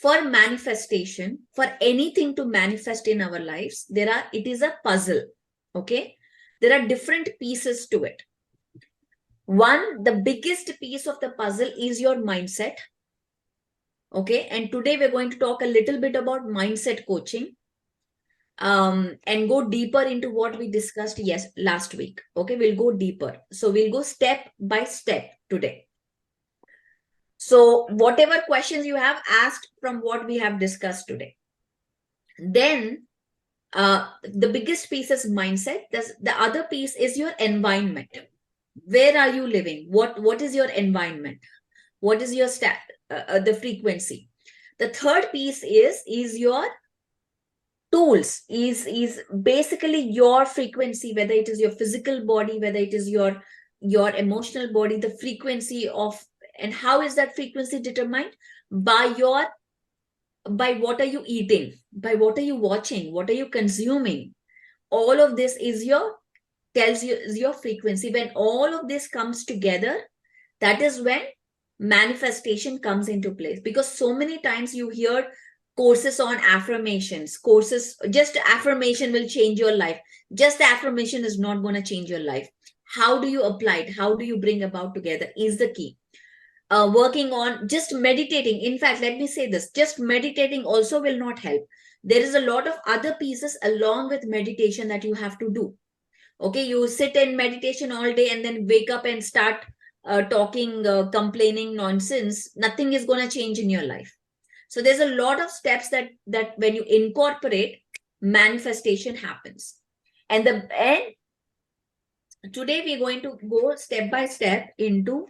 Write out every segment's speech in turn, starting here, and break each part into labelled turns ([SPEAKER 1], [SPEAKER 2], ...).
[SPEAKER 1] for manifestation, for anything to manifest in our lives, it is a puzzle. Okay, there are different pieces to it. One, the biggest piece of the puzzle is your mindset. Okay, and today we're going to talk a little bit about mindset coaching, and go deeper into what we discussed last week. Okay, we'll go deeper. So we'll go step by step today. So whatever questions you have asked from what we have discussed today. Then the biggest piece is mindset. The other piece is your environment. Where are you living? What is your environment? What is your the frequency? The third piece is your tools, is basically your frequency, whether it is your physical body, whether it is your emotional body, the frequency of, and how is that frequency determined? By what are you eating, by what are you watching, what are you consuming. All of this is tells you is your frequency. When all of this comes together, that is when manifestation comes into place. Because so many times you hear courses on affirmations, just affirmation will change your life. Just affirmation is not going to change your life. How do you apply it? How do you bring about together is the key. Working on just meditating. In fact, let me say this, just meditating also will not help. There is a lot of other pieces along with meditation that you have to do. Okay, you sit in meditation all day and then wake up and start talking, complaining nonsense. Nothing is going to change in your life. So there's a lot of steps that when you incorporate, manifestation happens. And today we're going to go step by step into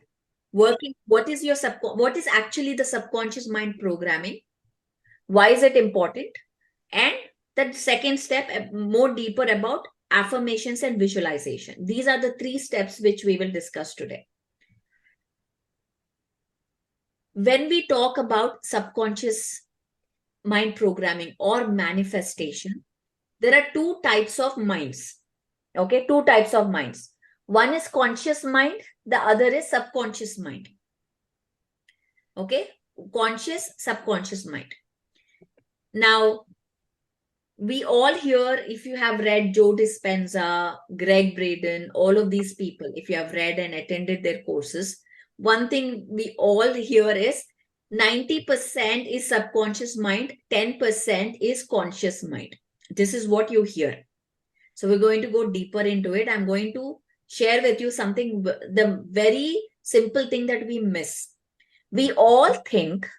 [SPEAKER 1] working. What is actually the subconscious mind programming? Why is it important? And the second step, more deeper about affirmations and visualization. These are the three steps which we will discuss today. When we talk about subconscious mind programming or manifestation, there are two types of minds. Okay, two types of minds. One is conscious mind, the other is subconscious mind. Okay, conscious, subconscious mind. Now, we all hear, if you have read Joe Dispenza, Greg Braden, all of these people, if you have read and attended their courses, one thing we all hear is 90% is subconscious mind, 10% is conscious mind. This is what you hear. So we're going to go deeper into it. I'm going to share with you something, the very simple thing that we miss. We all think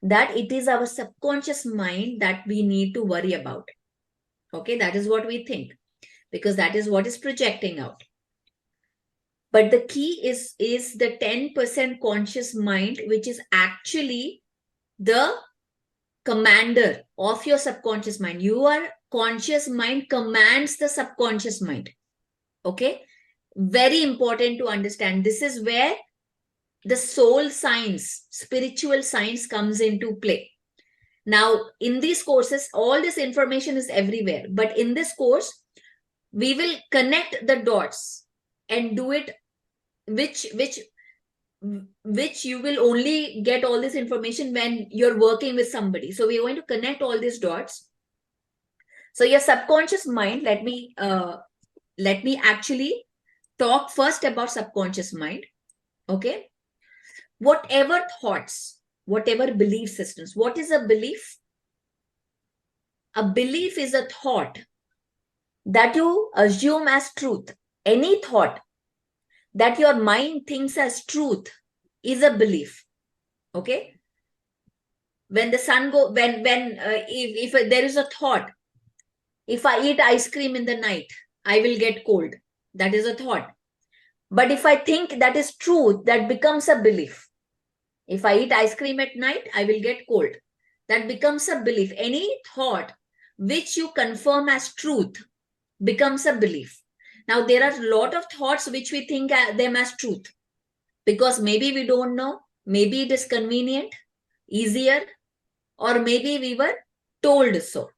[SPEAKER 1] that it is our subconscious mind that we need to worry about. Okay, that is what we think, because that is what is projecting out. But the key is the 10% conscious mind, which is actually the commander of your subconscious mind. Your conscious mind commands the subconscious mind. Okay, very important to understand. This is where the soul science, spiritual science comes into play. Now, in these courses, all this information is everywhere. But in this course, we will connect the dots and do it, which you will only get all this information when you're working with somebody. So we're going to connect all these dots. So your subconscious mind, let me actually talk first about subconscious mind. Okay. Whatever thoughts, whatever belief systems. What is a belief? A belief is a thought that you assume as truth. Any thought that your mind thinks as truth is a belief. Okay. When the sun goes, if there is a thought, if I eat ice cream in the night, I will get cold. That is a thought. But if I think that is truth, that becomes a belief. If I eat ice cream at night, I will get cold. That becomes a belief. Any thought which you confirm as truth becomes a belief. Now, there are a lot of thoughts which we think them as truth, because maybe we don't know, maybe it is convenient, easier, or maybe we were told so.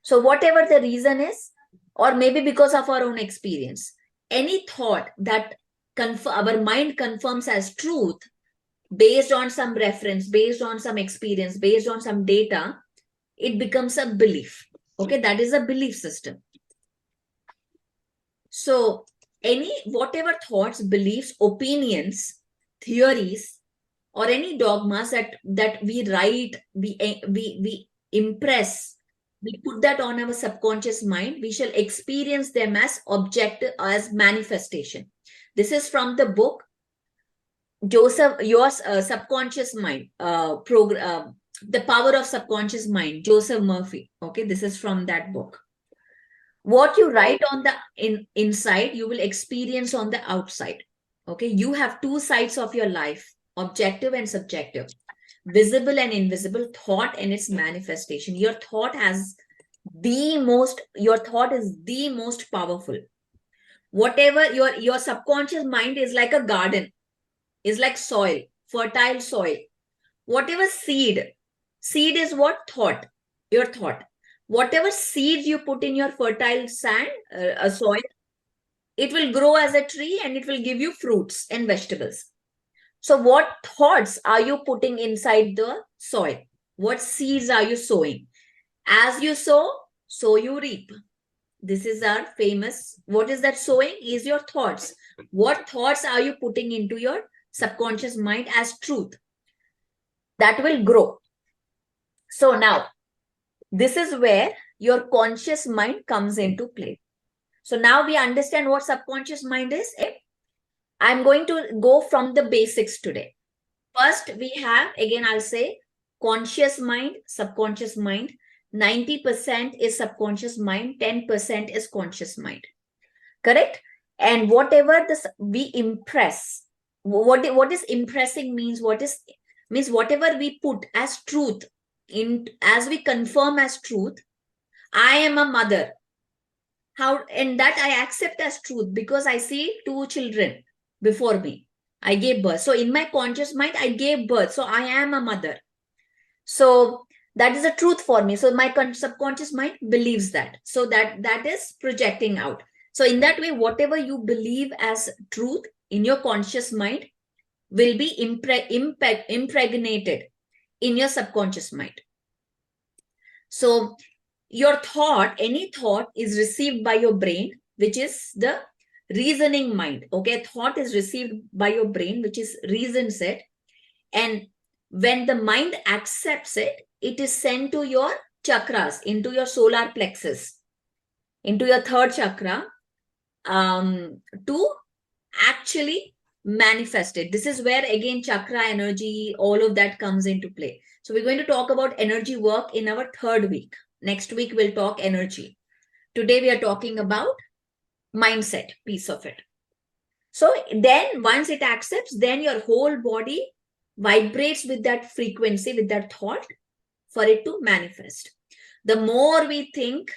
[SPEAKER 1] So whatever the reason is, or maybe because of our own experience, any thought that our mind confirms as truth based on some reference, based on some experience, based on some data, it becomes a belief. Okay, that is a belief system. So whatever thoughts, beliefs, opinions, theories, or any dogmas that we write, we impress, we put that on our subconscious mind, we shall experience them as objective, as manifestation. This is from the book your subconscious mind, the power of subconscious mind, Joseph Murphy. Okay, this is from that book. What you write on the inside, you will experience on the outside. Okay, you have two sides of your life, objective and subjective, visible and invisible, thought and its manifestation. Your thought is the most powerful. Whatever your subconscious mind is like a garden, is like soil, fertile soil. Whatever seed is what? Thought, your thought. Whatever seeds you put in your fertile soil, it will grow as a tree and it will give you fruits and vegetables. So what thoughts are you putting inside the soil? What seeds are you sowing? As you sow, so you reap. This is our famous, what is that sowing? Is your thoughts. What thoughts are you putting into your subconscious mind as truth? That will grow. So now, this is where your conscious mind comes into play. So now we understand what subconscious mind is. I'm going to go from the basics today. First, we have, again, I'll say conscious mind, subconscious mind. 90% is subconscious mind, 10% is conscious mind. Correct? And whatever we impress, what is impressing means whatever we put as truth, as we confirm as truth. I am a mother. And that I accept as truth because I see two children before me. I gave birth. So in my conscious mind, I gave birth. So I am a mother. So that is a truth for me. So my subconscious mind believes that. So that is projecting out. So in that way, whatever you believe as truth in your conscious mind will be impregnated in your subconscious mind. So your thought, any thought is received by your brain, which is the reasoning mind. Okay, thought is received by your brain, which is reasons it. And when the mind accepts it, it is sent to your chakras, into your solar plexus, into your third chakra, to actually manifest it. This is where again chakra energy, all of that comes into play. So we're going to talk about energy work in our third week. Next week we'll talk energy. Today we are talking about mindset piece of it. So then once it accepts, then your whole body vibrates with that frequency, with that thought for it to manifest. The more we think,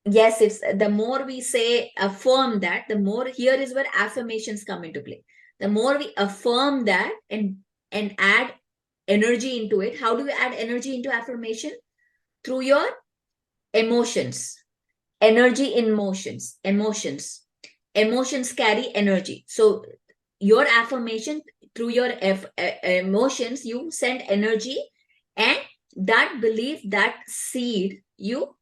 [SPEAKER 1] yes, it's the more we say, affirm that, the more, here is where affirmations come into play. The more we affirm that and add energy into it. How do we add energy into affirmation? Through your emotions. Energy in emotions. Emotions carry energy. So your affirmation, through your emotions, you send energy, and that belief, that seed, you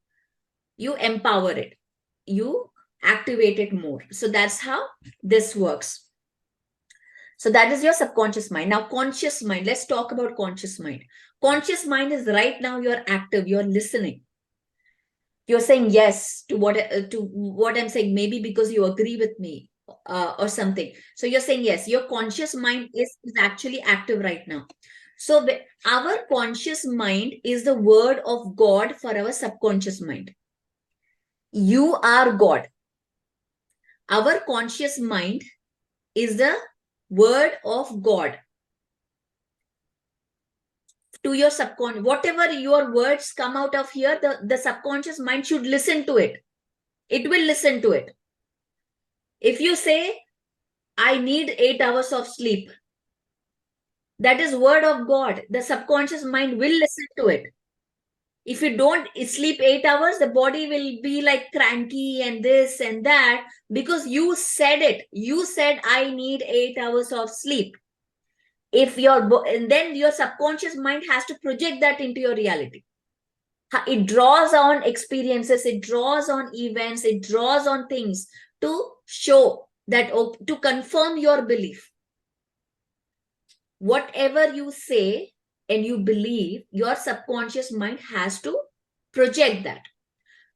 [SPEAKER 1] empower it, you activate it more. So that's how this works. So that is your subconscious mind. Now conscious mind, let's talk about conscious mind. Conscious mind is right now you're active, you're listening, you're saying yes to what I'm saying, maybe because you agree with me or something. So you're saying yes, your conscious mind is actually active right now. So our conscious mind is the word of God for our subconscious mind. You are God. Our conscious mind is the word of God to your subconscious. Whatever your words come out of here, the subconscious mind should listen to it. It will listen to it. If you say, I need 8 hours of sleep, that is word of God. The subconscious mind will listen to it. If you don't sleep 8 hours, the body will be like cranky and this and that, because you said it. You said, I need 8 hours of sleep. And then your subconscious mind has to project that into your reality. It draws on experiences, it draws on events, it draws on things to show that, to confirm your belief. Whatever you say and you believe, your subconscious mind has to project that.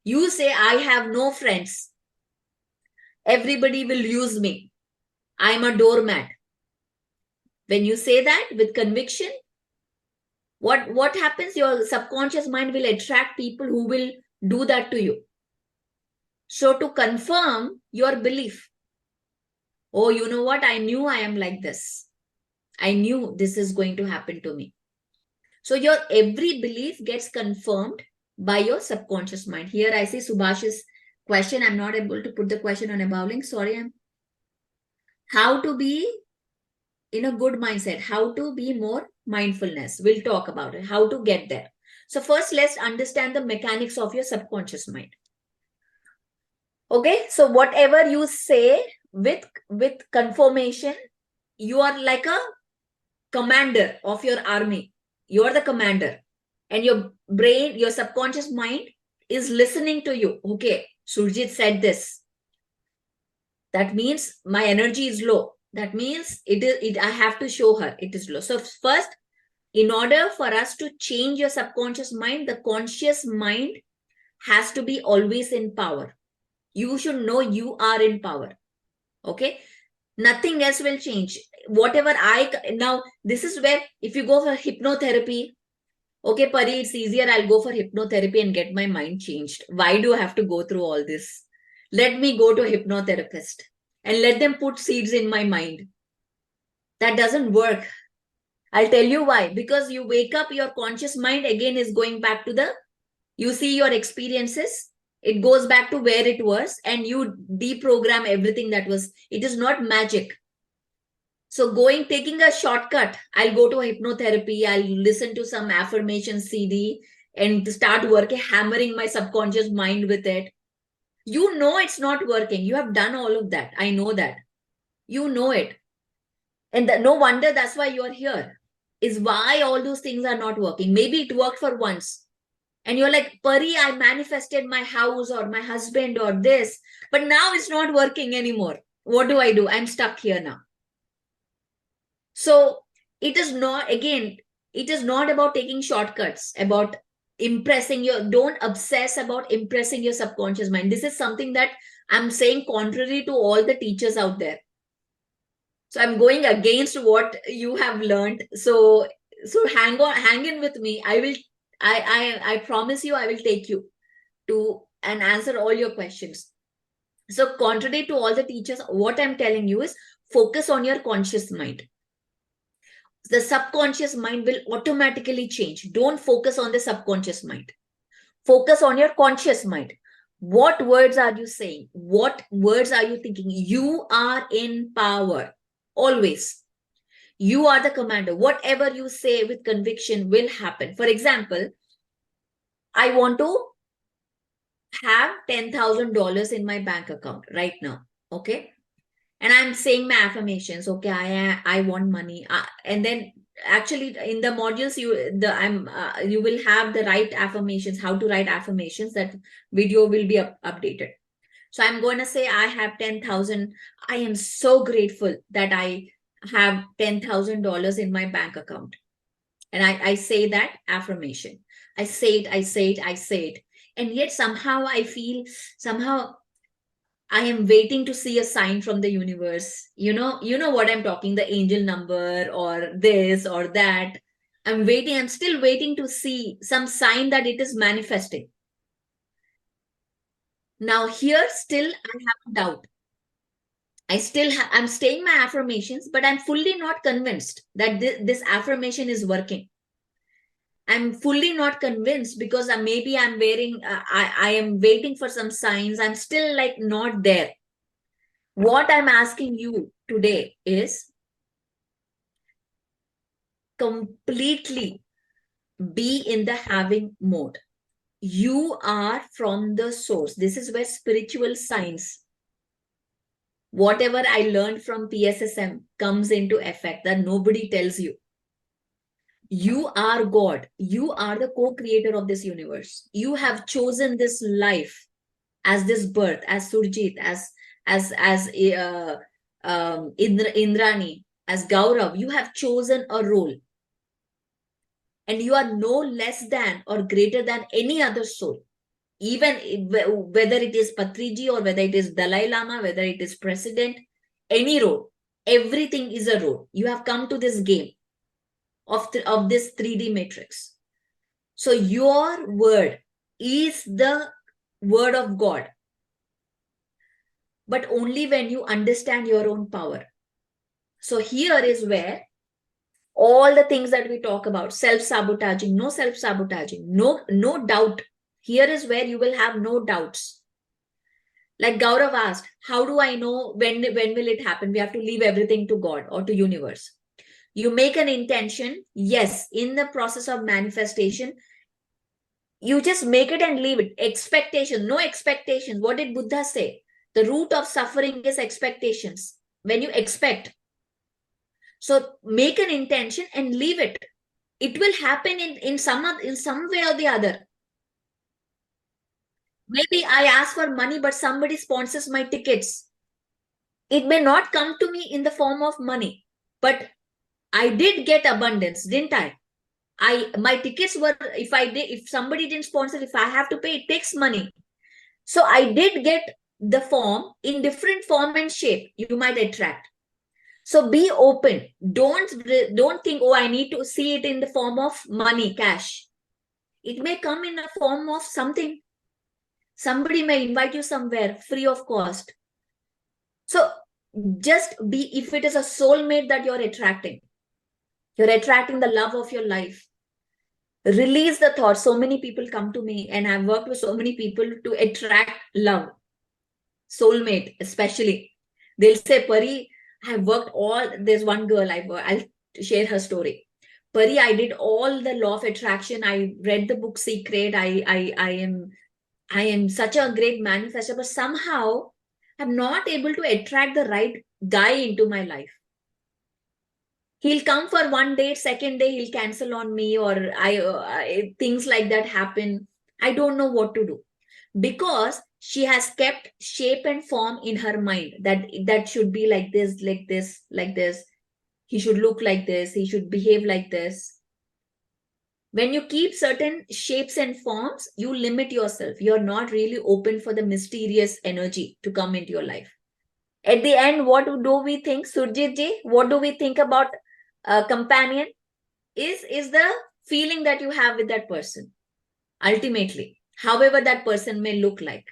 [SPEAKER 1] You say, I have no friends, everybody will use me, I'm a doormat. When you say that with conviction, what happens? Your subconscious mind will attract people who will do that to you. So to confirm your belief, oh, you know what? I knew I am like this. I knew this is going to happen to me. So your every belief gets confirmed by your subconscious mind. Here I see Subhash's question. I'm not able to put the question on a bowling. Sorry. How to be in a good mindset, how to be more mindfulness. We'll talk about it, how to get there. So first, let's understand the mechanics of your subconscious mind. Okay, so whatever you say with confirmation, you are like a commander of your army. You are the commander, and your brain, your subconscious mind is listening to you. Okay, Surjit said this. That means my energy is low. That means I have to show her it is low. So first, in order for us to change your subconscious mind, the conscious mind has to be always in power. You should know you are in power. Okay, nothing else will change. Whatever now, this is where if you go for hypnotherapy, okay, Pari, it's easier, I'll go for hypnotherapy and get my mind changed. Why do I have to go through all this? Let me go to a hypnotherapist and let them put seeds in my mind. That doesn't work. I'll tell you why. Because you wake up, your conscious mind again is going back to you see your experiences, it goes back to where it was, and you deprogram everything that was. It is not magic. So taking a shortcut, I'll go to hypnotherapy, I'll listen to some affirmation CD and start working, hammering my subconscious mind with it. You know it's not working. You have done all of that. I know that. You know it. And no wonder that's why you're here. Is why all those things are not working. Maybe it worked for once. And you're like, Pari, I manifested my house or my husband or this, but now it's not working anymore. What do I do? I'm stuck here now. So it is not about taking shortcuts, about impressing don't obsess about impressing your subconscious mind. This is something that I'm saying contrary to all the teachers out there. So I'm going against what you have learned. So hang in with me. I promise you, I will take you to and answer all your questions. So contrary to all the teachers, what I'm telling you is focus on your conscious mind. The subconscious mind will automatically change. Don't focus on the subconscious mind. Focus on your conscious mind. What words are you saying? What words are you thinking? You are in power. Always. You are the commander. Whatever you say with conviction will happen. For example, I want to have $10,000 in my bank account right now. Okay. And I'm saying my affirmations. Okay. I want money. And then actually in the modules, you will have the right affirmations, how to write affirmations. That video will be updated. So I'm going to say I have 10,000. I am so grateful that I have $10,000 in my bank account. And I say that affirmation. I say it. And yet somehow I feel, I am waiting to see a sign from the universe. You know what I'm talking, the angel number or this or that. I'm still waiting to see some sign that it is manifesting. Now here still I have a doubt. I'm saying my affirmations, but I'm fully not convinced that this affirmation is working. I'm fully not convinced because maybe I'm I am waiting for some signs. I'm still like not there. What I'm asking you today is completely be in the having mode. You are from the source. This is where spiritual science Whatever I learned from PSSM comes into effect that nobody tells you. You are God. You are the co-creator of this universe. You have chosen this life as this birth, as Surjit, as Indrani, as Gaurav. You have chosen a role, and you are no less than or greater than any other soul. Even whether it is Patriji or whether it is Dalai Lama, whether it is president, any role, everything is a role. You have come to this game of this 3D matrix. So your word is the word of God, but only when you understand your own power. So here is where all the things that we talk about, self-sabotaging, no doubt. Here is where you will have no doubts. Like Gaurav asked, how do I know when will it happen? We have to leave everything to God or to universe. You make an intention. Yes, in the process of manifestation, you just make it and leave it. Expectation, no expectations. What did Buddha say? The root of suffering is expectations. When you expect. So make an intention and leave it. It will happen in some way or the other. Maybe I ask for money, but somebody sponsors my tickets. It may not come to me in the form of money, but I did get abundance, didn't I? My tickets were, if somebody didn't sponsor, if I have to pay, it takes money. So I did get the form in different form and shape. You might attract. So be open. Don't think, oh, I need to see it in the form of money, cash. It may come in a form of something. Somebody may invite you somewhere free of cost. So just be, if it is a soulmate that you're attracting the love of your life. Release the thought. So many people come to me, and I've worked with so many people to attract love. Soulmate, especially. They'll say, Pari, I've worked there's one girl, I'll share her story. Pari, I did all the law of attraction. I read the book Secret. I am such a great manifester, but somehow I'm not able to attract the right guy into my life. He'll come for one date, second day he'll cancel on me, or things like that happen. I don't know what to do, because she has kept shape and form in her mind that should be like this, like this, like this. He should look like this. He should behave like this. When you keep certain shapes and forms, you limit yourself. You're not really open for the mysterious energy to come into your life. At the end, what do we think, Surjit ji? What do we think about a companion? Is the feeling that you have with that person, ultimately, however that person may look like.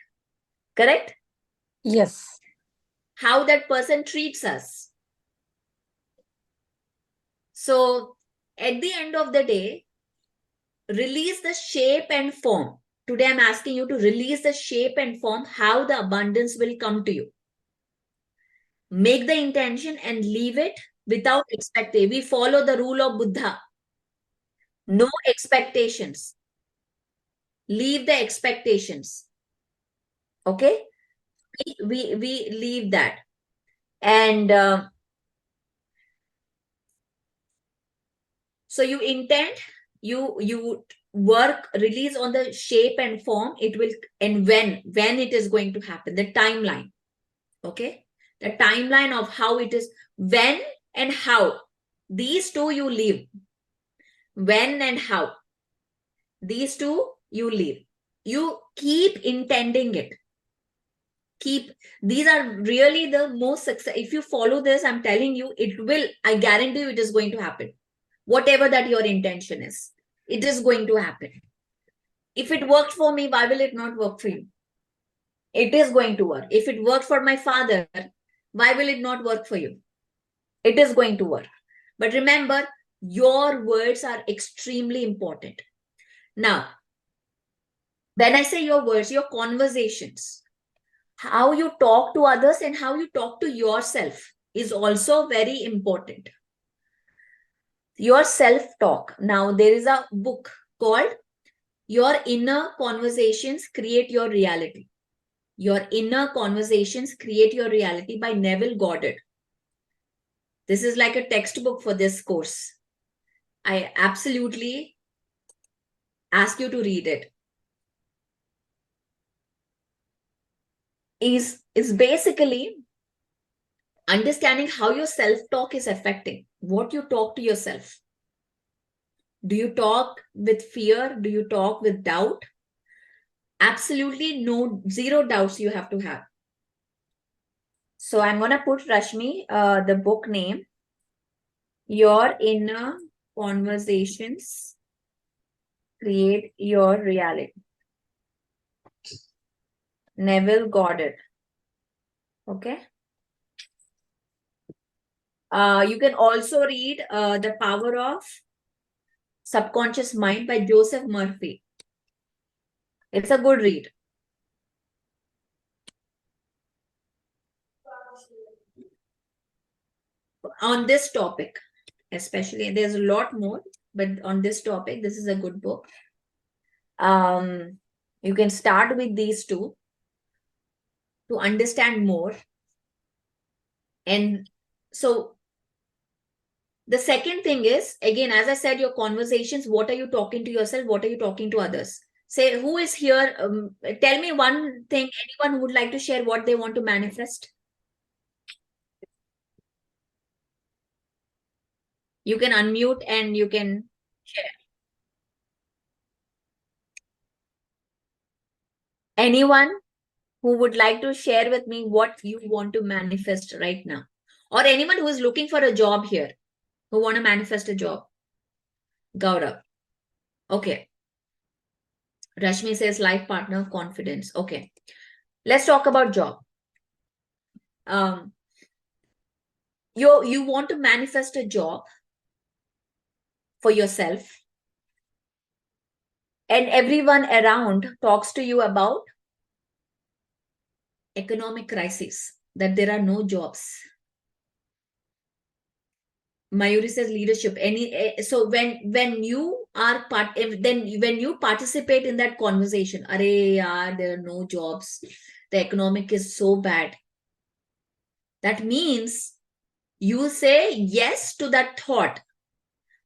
[SPEAKER 1] Correct?
[SPEAKER 2] Yes.
[SPEAKER 1] How that person treats us. So at the end of the day, release the shape and form. Today I'm asking you to release the shape and form, how the abundance will come to you. Make the intention and leave it without expectation. We follow the rule of Buddha. No expectations. Leave the expectations. Okay? We leave that. And so you intend, you work, release on the shape and form. It will, and when it is going to happen, the timeline. Okay? The timeline of how it is, when and how. These two you leave. When and how. These two you leave. You keep intending it. These are really the most success. If you follow this, I'm telling you, it will, I guarantee you, it is going to happen. Whatever that your intention is, it is going to happen. If it worked for me, why will it not work for you? It is going to work. If it worked for my father, why will it not work for you? It is going to work. But remember, your words are extremely important. Now, when I say your words, your conversations, how you talk to others and how you talk to yourself is also very important. Your self-talk. Now, there is a book called Your Inner Conversations Create Your Reality. Your inner conversations create your reality by Neville Goddard. This is like a textbook for this course. I absolutely ask you to read it. Is basically understanding how your self-talk is affecting what you talk to yourself. Do you talk with fear? Do you talk with doubt? Absolutely no, zero doubts you have to have. So I'm going to put, Rashmi, the book name, Your Inner Conversations Create Your Reality. Neville Goddard. Okay. You can also read The Power of Subconscious Mind by Joseph Murphy. It's a good read. On this topic, especially, there's a lot more, but on this topic, this is a good book. You can start with these two to understand more. And so the second thing is, again, as I said, your conversations, what are you talking to yourself? What are you talking to others? Say, who is here? Tell me one thing, anyone who would like to share what they want to manifest. You can unmute and you can share. Anyone who would like to share with me what you want to manifest right now? Or anyone who is looking for a job here, who want to manifest a job? Gaurav. Okay. Rashmi says life partner, confidence. Okay. Let's talk about job. You want to manifest a job for yourself, and everyone around talks to you about economic crisis, that there are no jobs. Mayuri says leadership. So when you are when you participate in that conversation, arey yaar, there are no jobs, the economic is so bad. That means you say yes to that thought.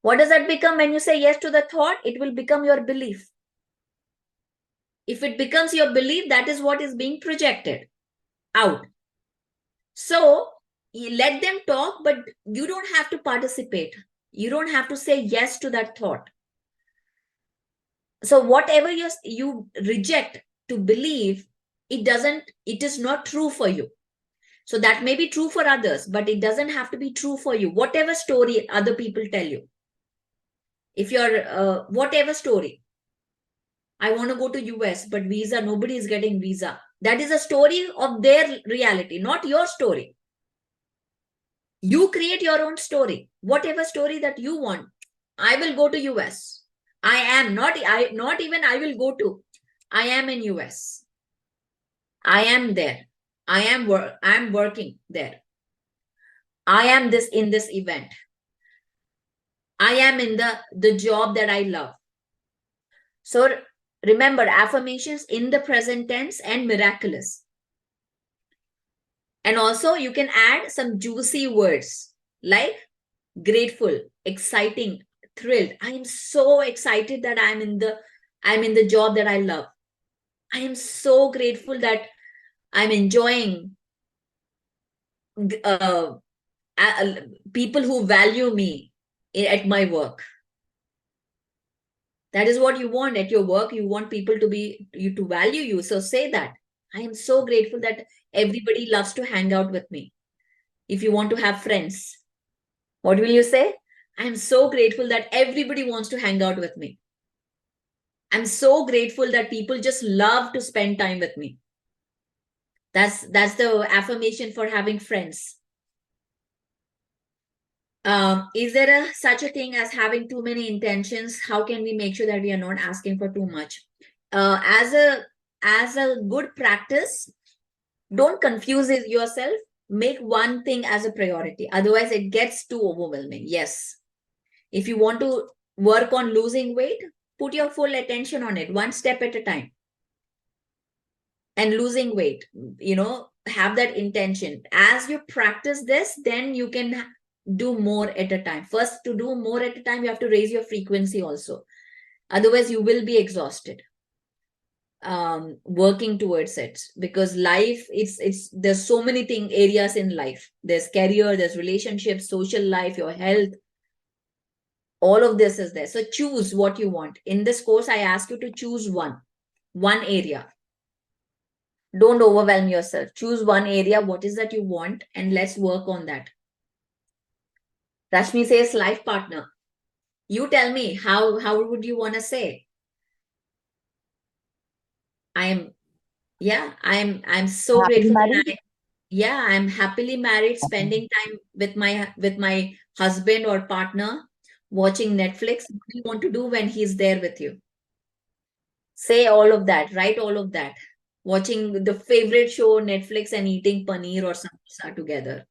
[SPEAKER 1] What does that become when you say yes to the thought? It will become your belief. If it becomes your belief, that is what is being projected out. So you let them talk, but you don't have to participate. You don't have to say yes to that thought. So whatever you reject to believe, it is not true for you. So that may be true for others, but it doesn't have to be true for you. Whatever story other people tell you. If you're, whatever story, I want to go to US, but visa, nobody is getting visa. That is a story of their reality, not your story. You create your own story, whatever story that you want. I will go to US. I am not even I will go to. I am in US. I am there. I am working there. I am in this event. I am in the job that I love. So remember, affirmations in the present tense and miraculous. And also you can add some juicy words like grateful, exciting, thrilled. I am so excited that I'm in the job that I love. I am so grateful that I'm enjoying people who value me at my work. That is what you want at your work. You want people to value you. So say that. I am so grateful that everybody loves to hang out with me. If you want to have friends, what will you say? I'm so grateful that everybody wants to hang out with me. I'm so grateful that people just love to spend time with me. That's the affirmation for having friends. Is there such a thing as having too many intentions? How can we make sure that we are not asking for too much? As a good practice, don't confuse yourself. Make one thing as a priority. Otherwise, it gets too overwhelming. Yes. If you want to work on losing weight, put your full attention on it, one step at a time. and losing weight. Have that intention. As you practice this, then you can do more at a time. First, to do more at a time, you have to raise your frequency also. Otherwise, you will be exhausted working towards it, because life, it's there's so many areas in life. There's career, there's relationships, social life, your health. All of this is there. So choose what you want. In this course, I ask you to choose one area. Don't overwhelm yourself. Choose one area. What is that you want? And let's work on that. Rashmi says life partner. You tell me, how would you want to say? I'm so
[SPEAKER 2] Happily
[SPEAKER 1] grateful that
[SPEAKER 2] married?
[SPEAKER 1] I'm happily married, spending time with my husband or partner, watching Netflix. What do you want to do when he's there with you? Say all of that, write all of that. Watching the favorite show, Netflix, and eating paneer or samosa together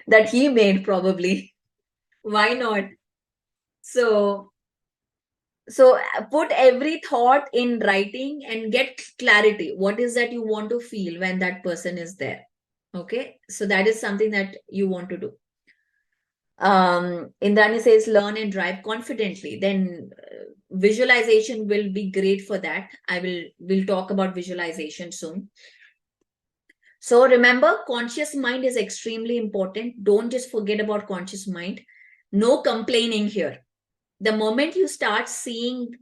[SPEAKER 1] that he made, probably. Why not? So, put every thought in writing and get clarity. What is that you want to feel when that person is there? Okay. So that is something that you want to do. Indrani says learn and drive confidently. Then visualization will be great for that. We'll talk about visualization soon. So remember, conscious mind is extremely important. Don't just forget about conscious mind. No complaining here. The moment you start seeing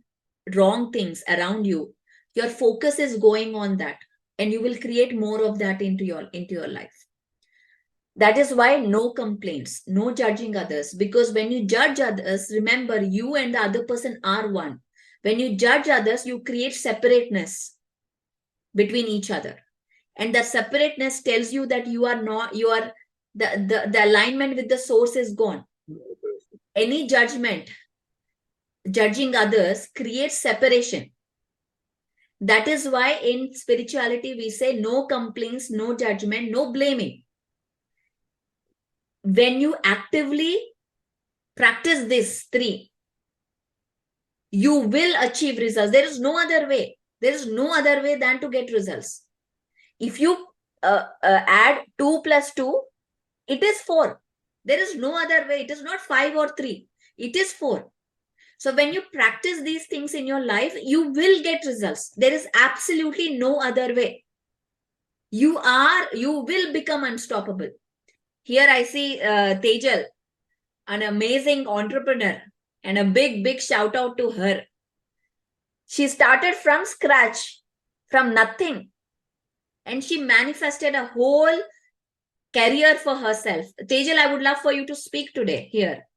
[SPEAKER 1] wrong things around you, your focus is going on that, and you will create more of that into your life. That is why no complaints, no judging others, because when you judge others, remember, you and the other person are one. When you judge others, you create separateness between each other, and that separateness tells you that you are the alignment with the source is gone. Any judging others creates separation. That is why in spirituality we say no complaints, no judgment, no blaming. When you actively practice this three, you will achieve results. There is no other way. There is no other way than to get results. If you add 2 plus 2, it is 4. There is no other way. It is not 5 or 3. It is 4. So when you practice these things in your life, you will get results. There is absolutely no other way. You will become unstoppable. Here I see Tejal, an amazing entrepreneur, and a big shout out to her. She started from scratch, from nothing, and she manifested a whole career for herself. Tejal, I would love for you to speak today here.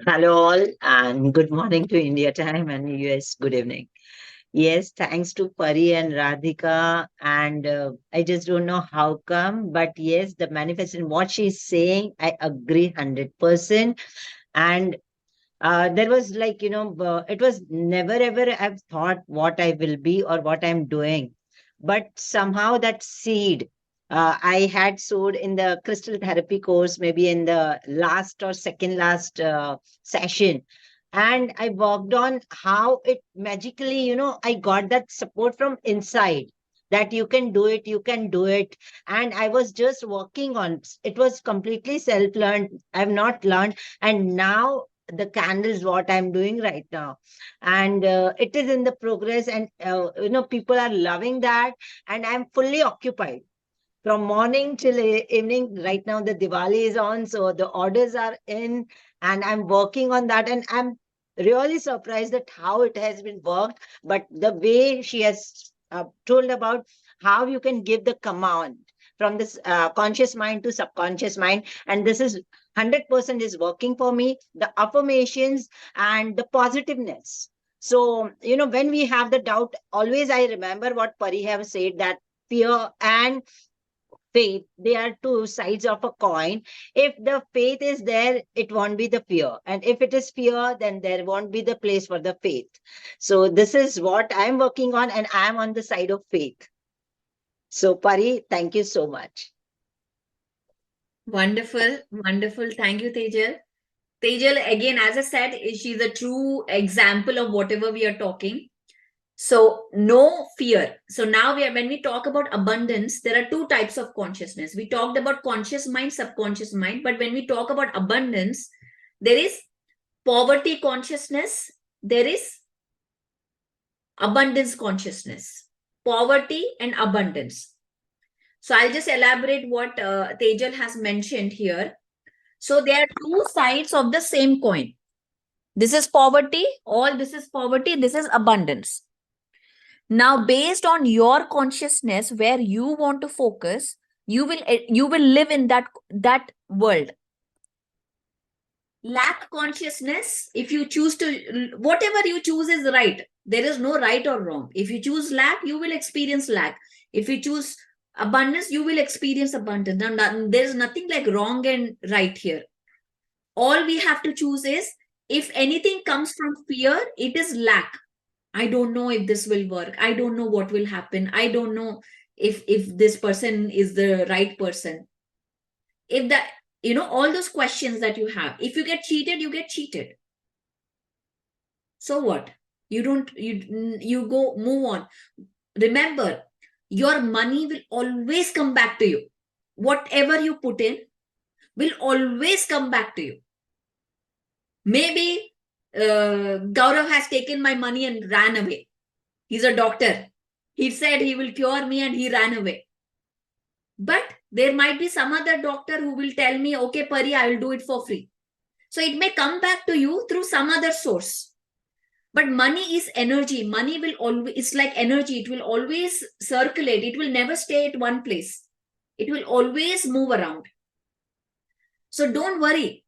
[SPEAKER 2] Hello all, and good morning to India time and US. Good evening. Yes, thanks to Pari and Radhika. And I just don't know how come, but yes, the manifestation, what she's saying, I agree 100%. And there was like, it was never ever I've thought what I will be or what I'm doing. But somehow that seed I had sowed in the crystal therapy course, maybe in the last or second last session. And I worked on how it magically, I got that support from inside that you can do it, you can do it. And I was just working on it, was completely self learned. I've not learned. And now the candles what I'm doing right now, and it is in the progress, and people are loving that, and I'm fully occupied from morning till evening. Right now the Diwali is on, so the orders are in, and I'm working on that, and I'm really surprised at how it has been worked. But the way she has told about how you can give the command from this conscious mind to subconscious mind, and this is 100% is working for me, the affirmations and the positiveness. So when we have the doubt, always I remember what Pari have said, that fear and faith, they are two sides of a coin. If the faith is there, it won't be the fear, and if it is fear, then there won't be the place for the faith. So this is what I'm working on, and I'm on the side of faith. So Pari, thank you so much.
[SPEAKER 1] Wonderful. Thank you, Tejal. Tejal, again, as I said, she's a true example of whatever we are talking. So no fear. So now when we talk about abundance, there are two types of consciousness. We talked about conscious mind, subconscious mind, but when we talk about abundance, there is poverty consciousness, there is abundance consciousness, poverty and abundance. So I'll just elaborate what Tejal has mentioned here. So there are two sides of the same coin. This is poverty, all this is poverty, this is abundance. Now, based on your consciousness, where you want to focus, you will live in that world. Lack consciousness, if you choose to, whatever you choose is right. There is no right or wrong. If you choose lack, you will experience lack. If you choose abundance, you will experience abundance. Now, there is nothing like wrong and right here. All we have to choose is, if anything comes from fear, it is lack. I don't know if this will work. I don't know what will happen. I don't know if this person is the right person. If that, all those questions that you have, if you get cheated, you get cheated. So what? You go move on. Remember, your money will always come back to you. Whatever you put in will always come back to you. Maybe Gaurav has taken my money and ran away. He's a doctor. He said he will cure me and he ran away. But there might be some other doctor who will tell me, okay, Pari, I will do it for free. So it may come back to you through some other source. But money is energy. Money will always, it's like energy. It will always circulate. It will never stay at one place. It will always move around. So don't worry.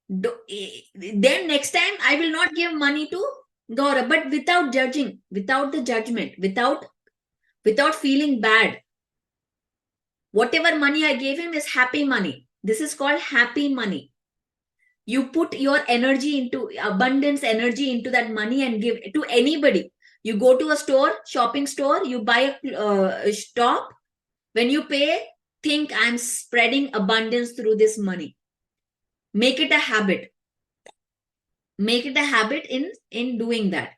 [SPEAKER 1] Then next time I will not give money to Gaurav, but without judging, without the judgment, without feeling bad. Whatever money I gave him is happy money. This is called happy money. You put your energy into abundance, energy into that money and give it to anybody. You go to a store, shopping store, you buy a top. When you pay, think I'm spreading abundance through this money. Make it a habit. Make it a habit in doing that.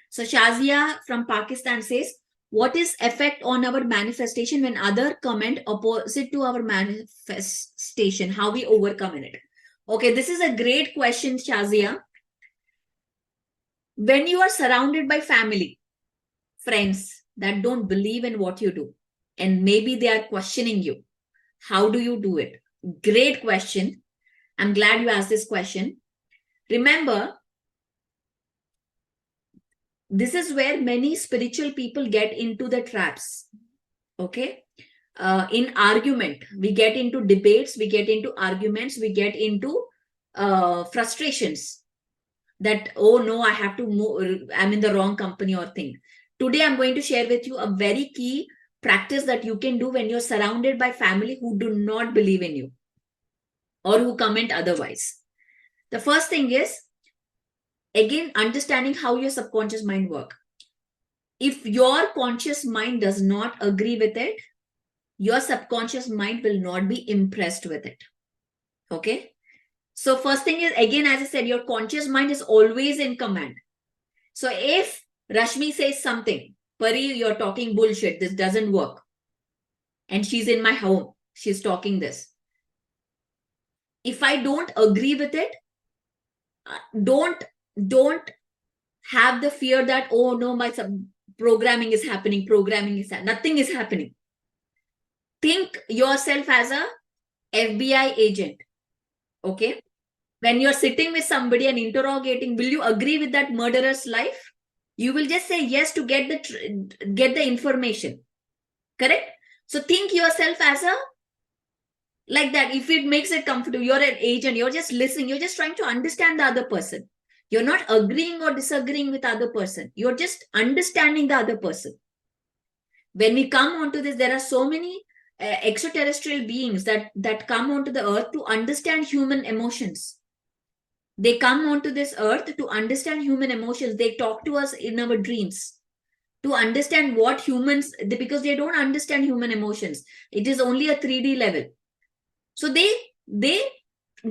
[SPEAKER 1] So Shazia from Pakistan says, what is effect on our manifestation when other comment opposite to our manifestation? How we overcome it? Okay, this is a great question, Shazia. When you are surrounded by family, friends that don't believe in what you do, and maybe they are questioning you, how do you do it? Great question. I'm glad you asked this question. Remember, this is where many spiritual people get into the traps. Okay. In argument, we get into debates, we get into arguments, we get into frustrations that, oh no, I have to move, I'm in the wrong company or thing. Today, I'm going to share with you a very key practice that you can do when you're surrounded by family who do not believe in you or who comment otherwise. The first thing is, again, understanding how your subconscious mind works. If your conscious mind does not agree with it, your subconscious mind will not be impressed with it. Okay. So first thing is, again, as I said, your conscious mind is always in command. So if Rashmi says something, Pari, you're talking bullshit, this doesn't work. And she's in my home, she's talking this. If I don't agree with it, don't have the fear that, oh no, my programming is happening, nothing is happening. Think yourself as a FBI agent. Okay. When you're sitting with somebody and interrogating, will you agree with that murderer's life? You will just say yes to get the information. Correct? So think yourself as a, like that. If it makes it comfortable, you're an agent, you're just listening, you're just trying to understand the other person. You're not agreeing or disagreeing with the other person. You're just understanding the other person. When we come onto this, there are so many extraterrestrial beings that come onto the earth to understand human emotions. They come onto this earth to understand human emotions. They talk to us in our dreams to understand what humans, because they don't understand human emotions. It is only a 3D level. So they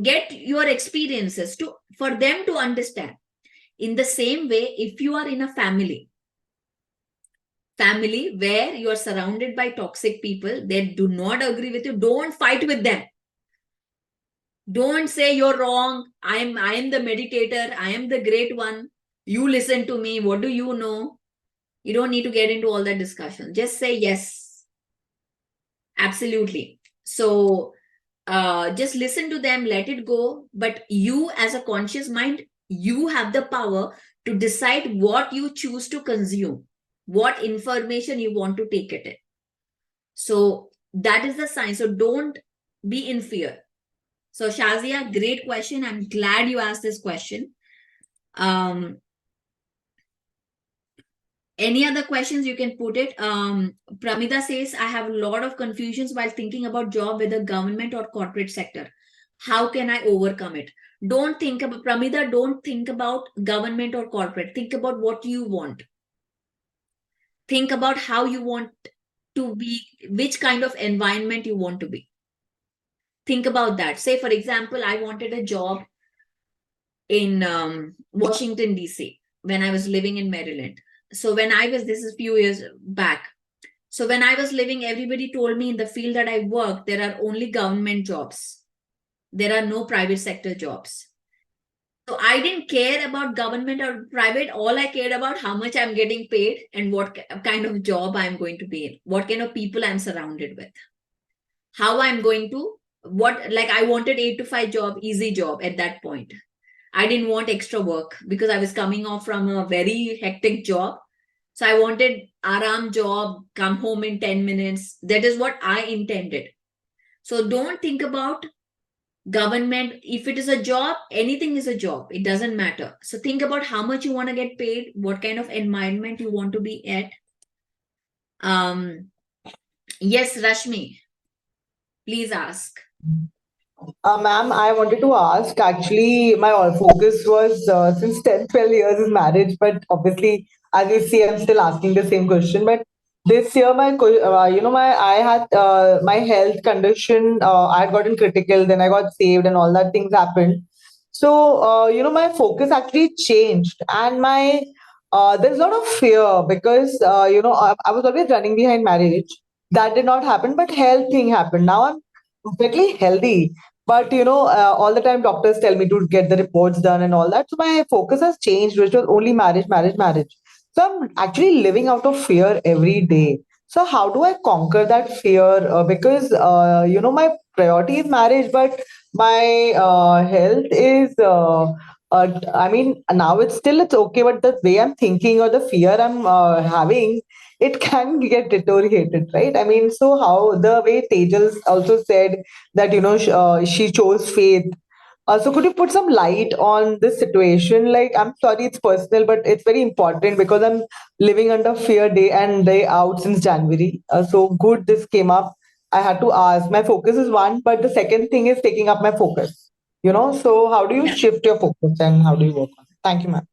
[SPEAKER 1] get your experiences for them to understand. In the same way, if you are in a family where you are surrounded by toxic people, they do not agree with you, don't fight with them. Don't say you're wrong. I am the meditator. I am the great one. You listen to me. What do you know? You don't need to get into all that discussion. Just say yes. Absolutely. So just listen to them, let it go. But you, as a conscious mind, you have the power to decide what you choose to consume, what information you want to take it in. So that is the sign. So don't be in fear. So Shazia, great question. I'm glad you asked this question. Any other questions you can put it? Pramida says, I have a lot of confusions while thinking about job, whether government or corporate sector. How can I overcome it? Don't think about, Pramida, don't think about government or corporate. Think about what you want. Think about how you want to be, which kind of environment you want to be. Think about that. Say, for example, I wanted a job in Washington, D.C. when I was living in Maryland. So when I was, this is a few years back. So when I was living, everybody told me in the field that I work, there are only government jobs. There are no private sector jobs. So I didn't care about government or private. All I cared about how much I'm getting paid and what kind of job I'm going to be in, what kind of people I'm surrounded with, how I'm going to, like I wanted 8 to 5 job, easy job at that point. I didn't want extra work because I was coming off from a very hectic job. So I wanted aram job, come home in 10 minutes. That is what I intended. So don't think about government. If it is a job, anything is a job. It doesn't matter. So think about how much you want to get paid, what kind of environment you want to be at. Yes, Rashmi, please ask.
[SPEAKER 3] Ma'am, I wanted to ask. Actually, my focus was since 10, 12 years is marriage, but obviously, as you see, I'm still asking the same question. But this year, I had my health condition. I had gotten critical, then I got saved, and all that things happened. So, my focus actually changed, and my there's a lot of fear because I was always running behind marriage. That did not happen, but health thing happened. Now I'm perfectly healthy, but all the time doctors tell me to get the reports done and all that. So my focus has changed, which was only marriage, marriage, marriage. So I'm actually living out of fear every day. So how do I conquer that fear? Because my priority is marriage, but my health is. I mean, now it's okay, but the way I'm thinking or the fear I'm having, it can get deteriorated, right? I mean, so how the way Tejal also said that she chose faith. So could you put some light on this situation? Like, I'm sorry, it's personal, but it's very important because I'm living under fear day and day out since January. So good, this came up. I had to ask. My focus is one, but the second thing is taking up my focus. So how do you
[SPEAKER 1] Yeah.
[SPEAKER 3] shift your focus and how do you work on it? Thank you, ma'am.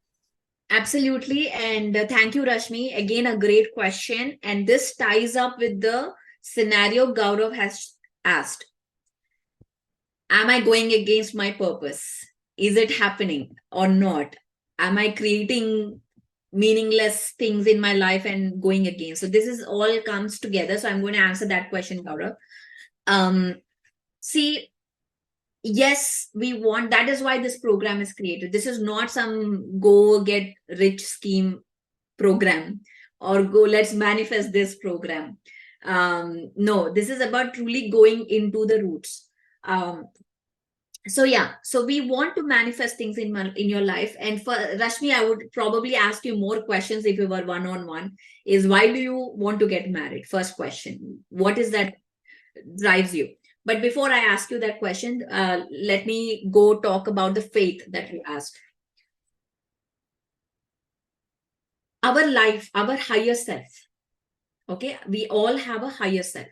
[SPEAKER 1] Absolutely. And thank you, Rashmi. Again, a great question. And this ties up with the scenario Gaurav has asked. Am I going against my purpose? Is it happening or not? Am I creating meaningless things in my life and going against? So this is all comes together. So I'm going to answer that question, Gaurav. See, yes, we want, that is why this program is created. This is not some go get rich scheme program or go let's manifest this program. No, this is about truly going into the roots. So yeah, so we want to manifest things in your life. And for Rashmi, I would probably ask you more questions if you were one-on-one. Is why do you want to get married? First question. What is that drives you? But before I ask you that question, let me go talk about the faith that you asked. Our life, our higher self. Okay, we all have a higher self.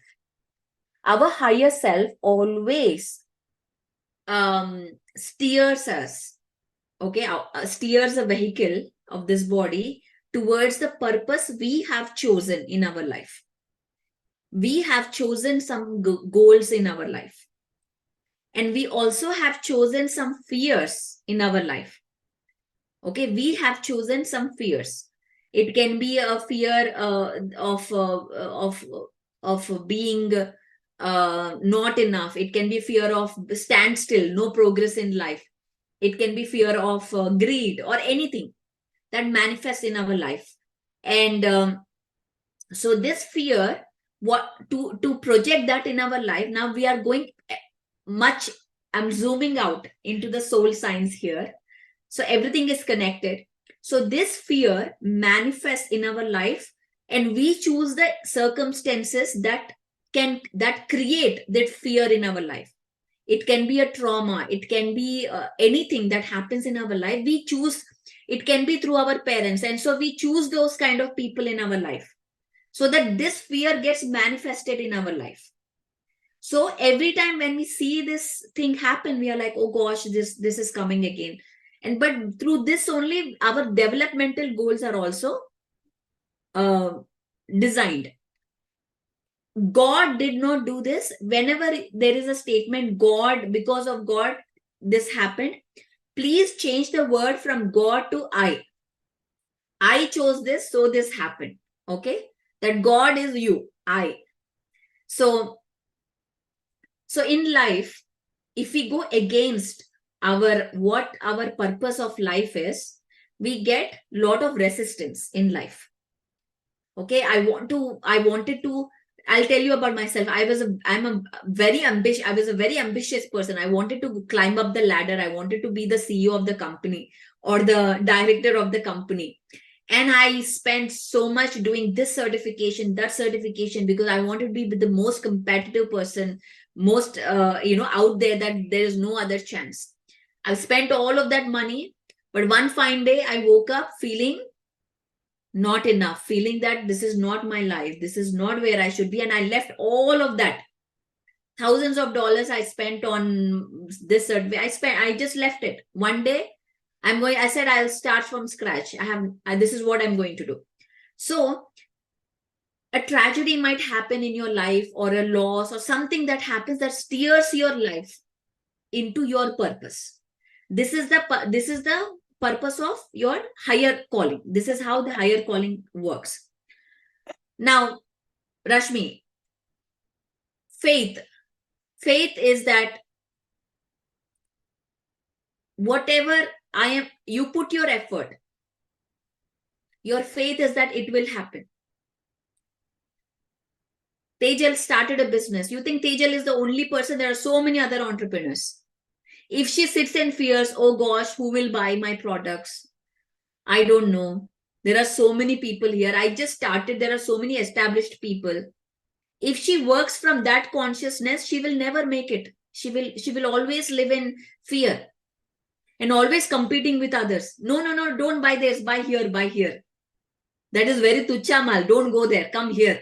[SPEAKER 1] Our higher self always steers us, okay, steers a vehicle of this body towards the purpose we have chosen in our life. We have chosen some goals in our life. And we also have chosen some fears in our life. Okay, we have chosen some fears. It can be a fear of being not enough. It can be fear of standstill, no progress in life. It can be fear of greed or anything that manifests in our life. And so this fear, what to project that in our life, now we are going much, I'm zooming out into the soul science here. So everything is connected. So this fear manifests in our life, and we choose the circumstances that create that fear in our life. It can be a trauma, it can be anything that happens in our life. We choose, it can be through our parents, and so we choose those kind of people in our life, so that this fear gets manifested in our life. So every time when we see this thing happen, we are like, oh gosh, this is coming again. And but through this only, our developmental goals are also designed. God did not do this. Whenever there is a statement, God, because of God, this happened, please change the word from God to I. I chose this, so this happened. Okay? That God is you, I. So in life, if we go against what our purpose of life is, we get a lot of resistance in life. Okay, I'll tell you about myself. I was a very ambitious person. I wanted to climb up the ladder. I wanted to be the CEO of the company or the director of the company. And I spent so much doing this certification, that certification, because I wanted to be the most competitive person, most out there, that there is no other chance. I spent all of that money, but one fine day I woke up feeling not enough, feeling that this is not my life, this is not where I should be, and I left all of that. Thousands of dollars I spent on this survey. I just left it. One day I said I'll start from scratch. This is what I'm going to do. So a tragedy might happen in your life, or a loss, or something that happens that steers your life into your purpose. This is the purpose of your higher calling. This is how the higher calling works. Now, Rashmi, faith is that whatever you put your effort, your faith is that it will happen. Tejal started a business. You think Tejal is the only person? There are so many other entrepreneurs. If she sits and fears, oh gosh, who will buy my products? I don't know. There are so many people here. I just started. There are so many established people. If she works from that consciousness, she will never make it. She will always live in fear and always competing with others. No, don't buy this, buy here, buy here. That is very tuchha mal. Don't go there, come here.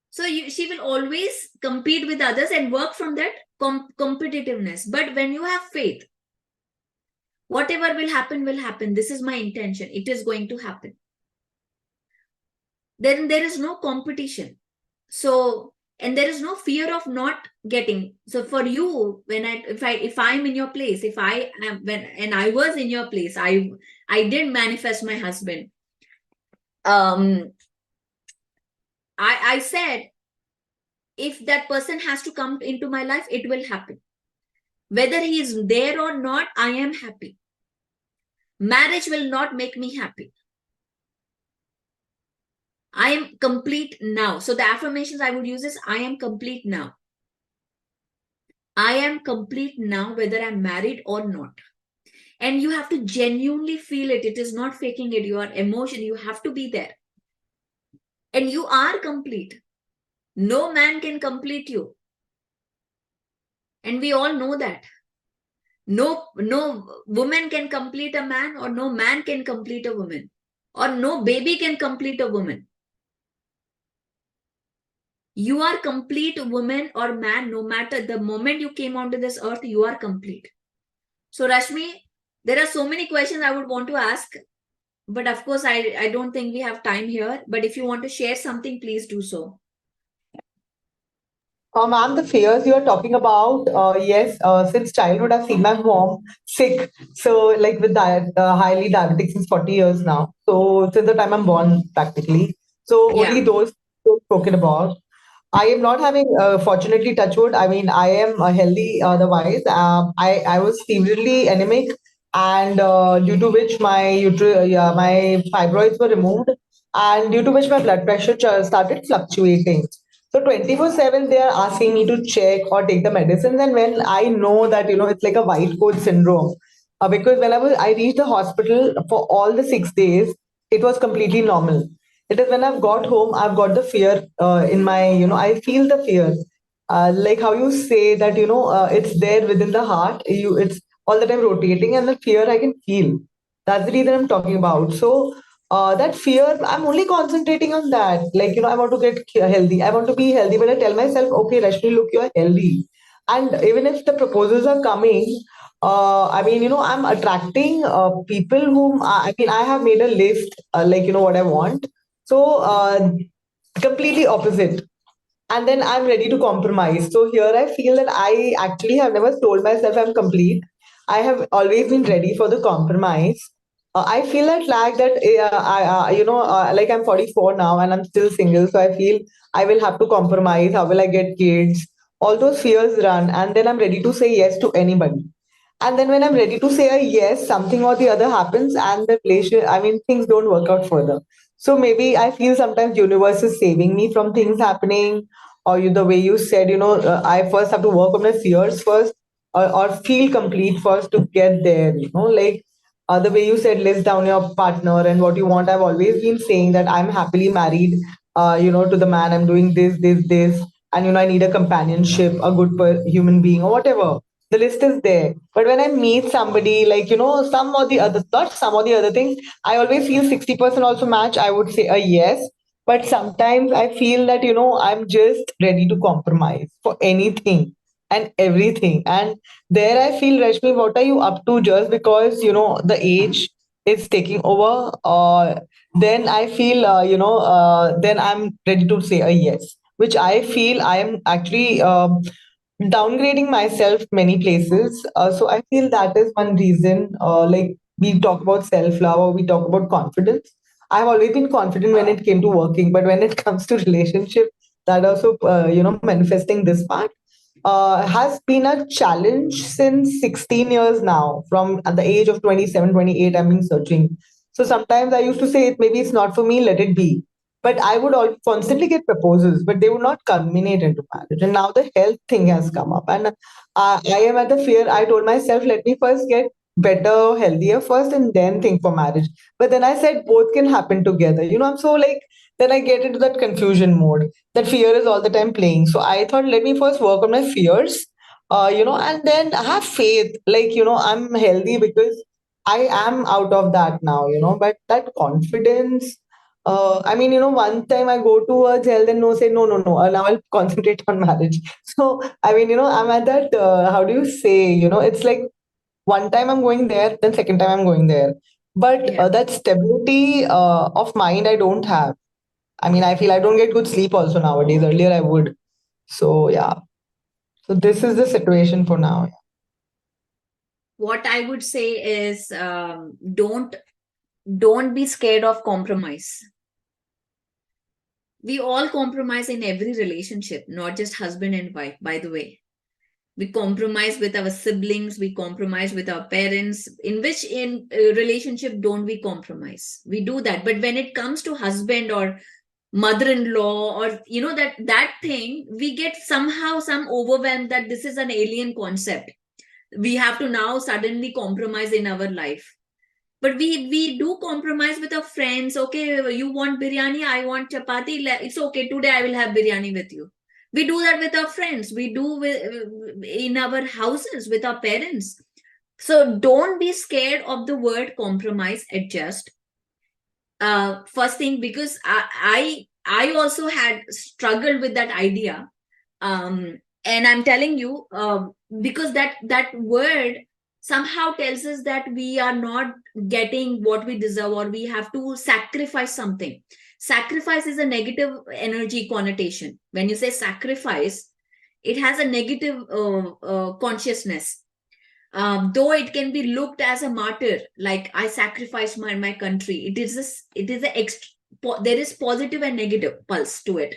[SPEAKER 1] So she will always compete with others and work from that competitiveness. But when you have faith, whatever will happen, will happen. This is my intention. It is going to happen. Then there is no competition. So, and there is no fear of not getting. So for you, if I'm in your place, and I was in your place, I did manifest my husband. I said, if that person has to come into my life, it will happen. Whether he is there or not, I am happy. Marriage will not make me happy. I am complete now. So the affirmations I would use is, I am complete now. I am complete now, whether I'm married or not. And you have to genuinely feel it. It is not faking it. Your emotion, you have to be there. And you are complete. No man can complete you. And we all know that. No woman can complete a man, or no man can complete a woman, or no baby can complete a woman. You are complete, woman or man, no matter the moment you came onto this earth, you are complete. So Rashmi, there are so many questions I would want to ask, but of course I don't think we have time here. But if you want to share something, please do so.
[SPEAKER 3] Ma'am, the fears you are talking about, yes, since childhood, I've seen my mom sick. So, like with highly diabetic since 40 years now. So, since the time I'm born, practically. So, only
[SPEAKER 1] Yeah.
[SPEAKER 3] those spoken about. I am not having, fortunately, touch wood. I mean, I am healthy otherwise. I was severely anemic, and due to which my fibroids were removed, and due to which my blood pressure started fluctuating. So 24/7, they are asking me to check or take the medicines. And when I know that, it's like a white coat syndrome, because whenever I reached the hospital for all the 6 days, it was completely normal. It is when I've got home, I've got the fear in my, I feel the fear. Like how you say that, it's there within the heart, it's all the time rotating, and the fear I can feel. That's the reason I'm talking about. So, that fear, I'm only concentrating on that. Like, I want to get healthy. I want to be healthy, but I tell myself, okay, Rashmi, look, you're healthy. And even if the proposals are coming, I mean, I'm attracting people whom, I mean, I have made a list, like, what I want. So, completely opposite, and then I'm ready to compromise. So here I feel that I actually have never told myself I'm complete. I have always been ready for the compromise. I feel that like that like I'm 44 now and I'm still single, so I feel I will have to compromise. How will I get kids? All those fears run, and then I'm ready to say yes to anybody. And then when I'm ready to say a yes, something or the other happens, and the relation, I mean, things don't work out further. So maybe I feel sometimes universe is saving me from things happening, or the way you said, I first have to work on my fears first, or feel complete first to get there. Like the way you said, list down your partner and what you want. I've always been saying that I'm happily married, to the man. I'm doing this, and I need a companionship, a good human being, or whatever. The list is there. But when I meet somebody, like, some or the other, not some or the other things, I always feel 60% also match. I would say a yes. But sometimes I feel that, I'm just ready to compromise for anything and everything. And there I feel, Rashmi, what are you up to just because, the age is taking over? Then I feel, then I'm ready to say a yes, which I feel I am actually downgrading myself many places. So I feel that is one reason. Like we talk about self love or we talk about confidence. I've always been confident when it came to working, but when it comes to relationship, that also manifesting this part has been a challenge since 16 years now. From at the age of 27, 28, I've been searching. So sometimes I used to say, maybe it's not for me, let it be. But I would constantly get proposals, but they would not culminate into marriage. And now the health thing has come up. And I am at the fear. I told myself, let me first get better, healthier first, and then think for marriage. But then I said, both can happen together. I'm so like, then I get into that confusion mode. That fear is all the time playing. So I thought, let me first work on my fears, and then have faith. Like, I'm healthy because I am out of that now, but that confidence. I mean, one time I go to a jail, then no, say, no, no, no. Now I'll concentrate on marriage. So, I mean, I'm at that, how do you say, it's like one time I'm going there, then second time I'm going there. But
[SPEAKER 1] Yeah.
[SPEAKER 3] that stability of mind I don't have. I mean, I feel I don't get good sleep also nowadays. Earlier I would. So, yeah. So, this is the situation for now.
[SPEAKER 1] What I would say is, don't be scared of compromise. We all compromise in every relationship, not just husband and wife, by the way. We compromise with our siblings, we compromise with our parents. In which in relationship don't we compromise? We do that. But when it comes to husband or mother-in-law, or that thing, we get somehow some overwhelmed that this is an alien concept. We have to now suddenly compromise in our life. But we do compromise with our friends. Okay, you want biryani, I want chapati, it's okay, today I will have biryani with you. We do that with our friends, we do in our houses with our parents. So don't be scared of the word compromise, adjust. First thing, because I also had struggled with that idea. And I'm telling you, because that word somehow tells us that we are not getting what we deserve, or we have to sacrifice something. Sacrifice is a negative energy connotation. When you say sacrifice, it has a negative consciousness. Though it can be looked as a martyr, like I sacrificed my country, there is positive and negative pulse to it.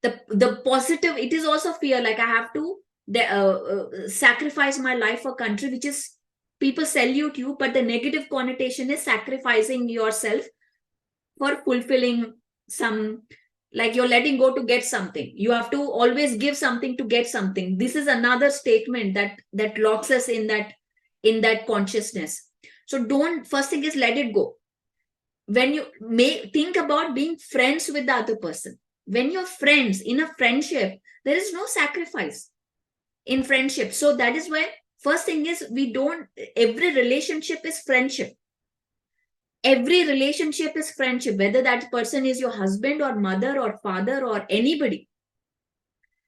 [SPEAKER 1] The positive, it is also fear, like I have to sacrifice my life for country, which is people salute you, but the negative connotation is sacrificing yourself for fulfilling some, like you're letting go to get something. You have to always give something to get something. This is another statement that locks us in that consciousness. So don't, first thing is let it go. When you may think about being friends with the other person, when you're friends in a friendship, there is no sacrifice in friendship. So that is why first thing is, every relationship is friendship. Every relationship is friendship, whether that person is your husband or mother or father or anybody.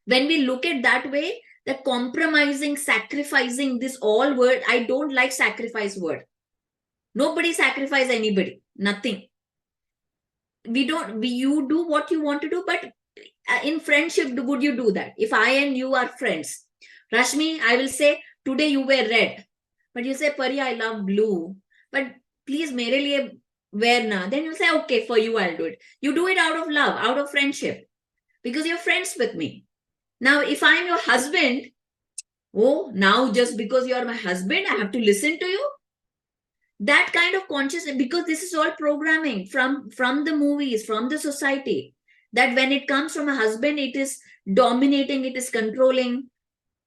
[SPEAKER 1] When we look at that way, the compromising, sacrificing, this all word, I don't like sacrifice word. Nobody sacrifice anybody, nothing. You do what you want to do, but in friendship, would you do that? If I and you are friends, Rashmi, I will say, today you wear red, but you say, Pari, I love blue, but please mere liye wear na. Then you say, okay, for you I'll do it. You do it out of love, out of friendship, because you're friends with me. Now if I'm your husband, oh, now just because you're my husband, I have to listen to you. That kind of consciousness, because this is all programming from the movies, from the society, that when it comes from a husband, it is dominating, it is controlling.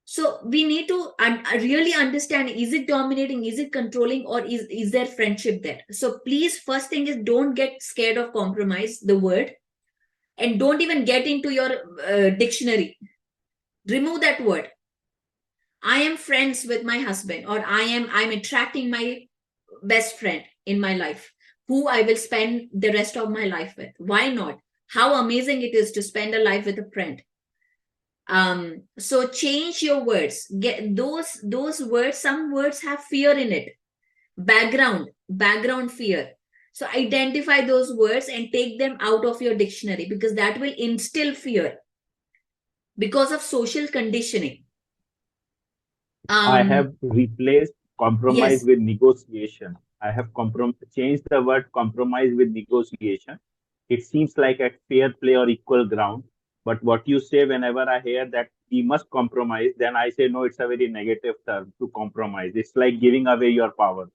[SPEAKER 1] So we need to really understand, is it dominating, is it controlling, or is there friendship there? So please, first thing is, don't get scared of compromise, the word, and don't even get into your dictionary. Remove that word. I am friends with my husband, or I'm attracting my best friend in my life, who I will spend the rest of my life with. Why not? How amazing it is to spend a life with a friend. So change your words. Get those words. Some words have fear in it, background fear. So identify those words and take them out of your dictionary, because that will instill fear because of social conditioning.
[SPEAKER 4] I have replaced compromise
[SPEAKER 1] Yes.
[SPEAKER 4] with negotiation. I have changed the word compromise with negotiation. It seems like a fair play or equal ground. But what you say, whenever I hear that we must compromise, then I say, no, it's a very negative term to compromise. It's like giving away your power.